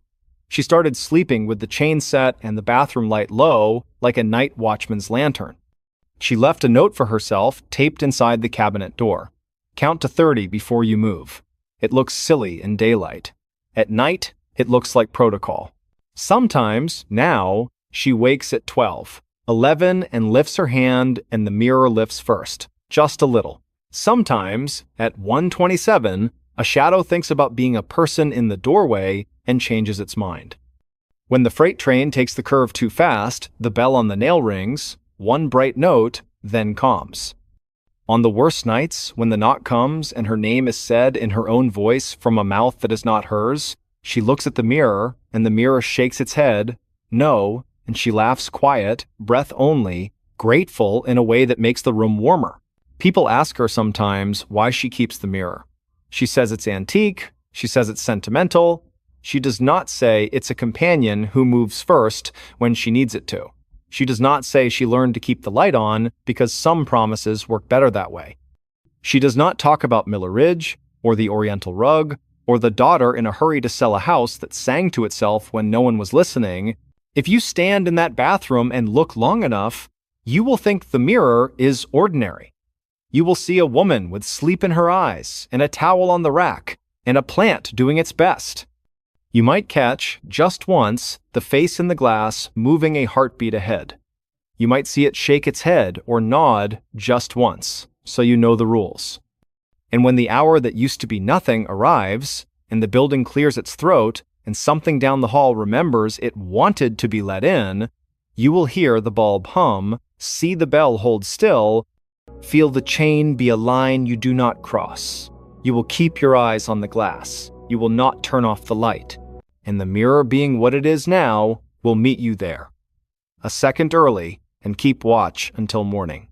She started sleeping with the chain set and the bathroom light low, like a night watchman's lantern. She left a note for herself taped inside the cabinet door. Count to 30 before you move. It looks silly in daylight. At night, it looks like protocol. Sometimes, now, she wakes at 12, 11 and lifts her hand and the mirror lifts first, just a little. Sometimes, at 1:27, a shadow thinks about being a person in the doorway and changes its mind. When the freight train takes the curve too fast, the bell on the nail rings, one bright note, then calms. On the worst nights, when the knock comes and her name is said in her own voice from a mouth that is not hers, she looks at the mirror and the mirror shakes its head, no, and she laughs quiet, breath only, grateful in a way that makes the room warmer. People ask her sometimes why she keeps the mirror. She says it's antique, she says it's sentimental. She does not say it's a companion who moves first when she needs it to. She does not say she learned to keep the light on because some promises work better that way. She does not talk about Miller Ridge, or the Oriental rug, or the daughter in a hurry to sell a house that sang to itself when no one was listening. If you stand in that bathroom and look long enough, you will think the mirror is ordinary. You will see a woman with sleep in her eyes, and a towel on the rack, and a plant doing its best. You might catch, just once, the face in the glass moving a heartbeat ahead. You might see it shake its head or nod just once, so you know the rules. And when the hour that used to be nothing arrives, and the building clears its throat, and something down the hall remembers it wanted to be let in, you will hear the bulb hum, see the bell hold still, feel the chain be a line you do not cross. You will keep your eyes on the glass. You will not turn off the light. And the mirror being what it is now will meet you there. A second early, and keep watch until morning.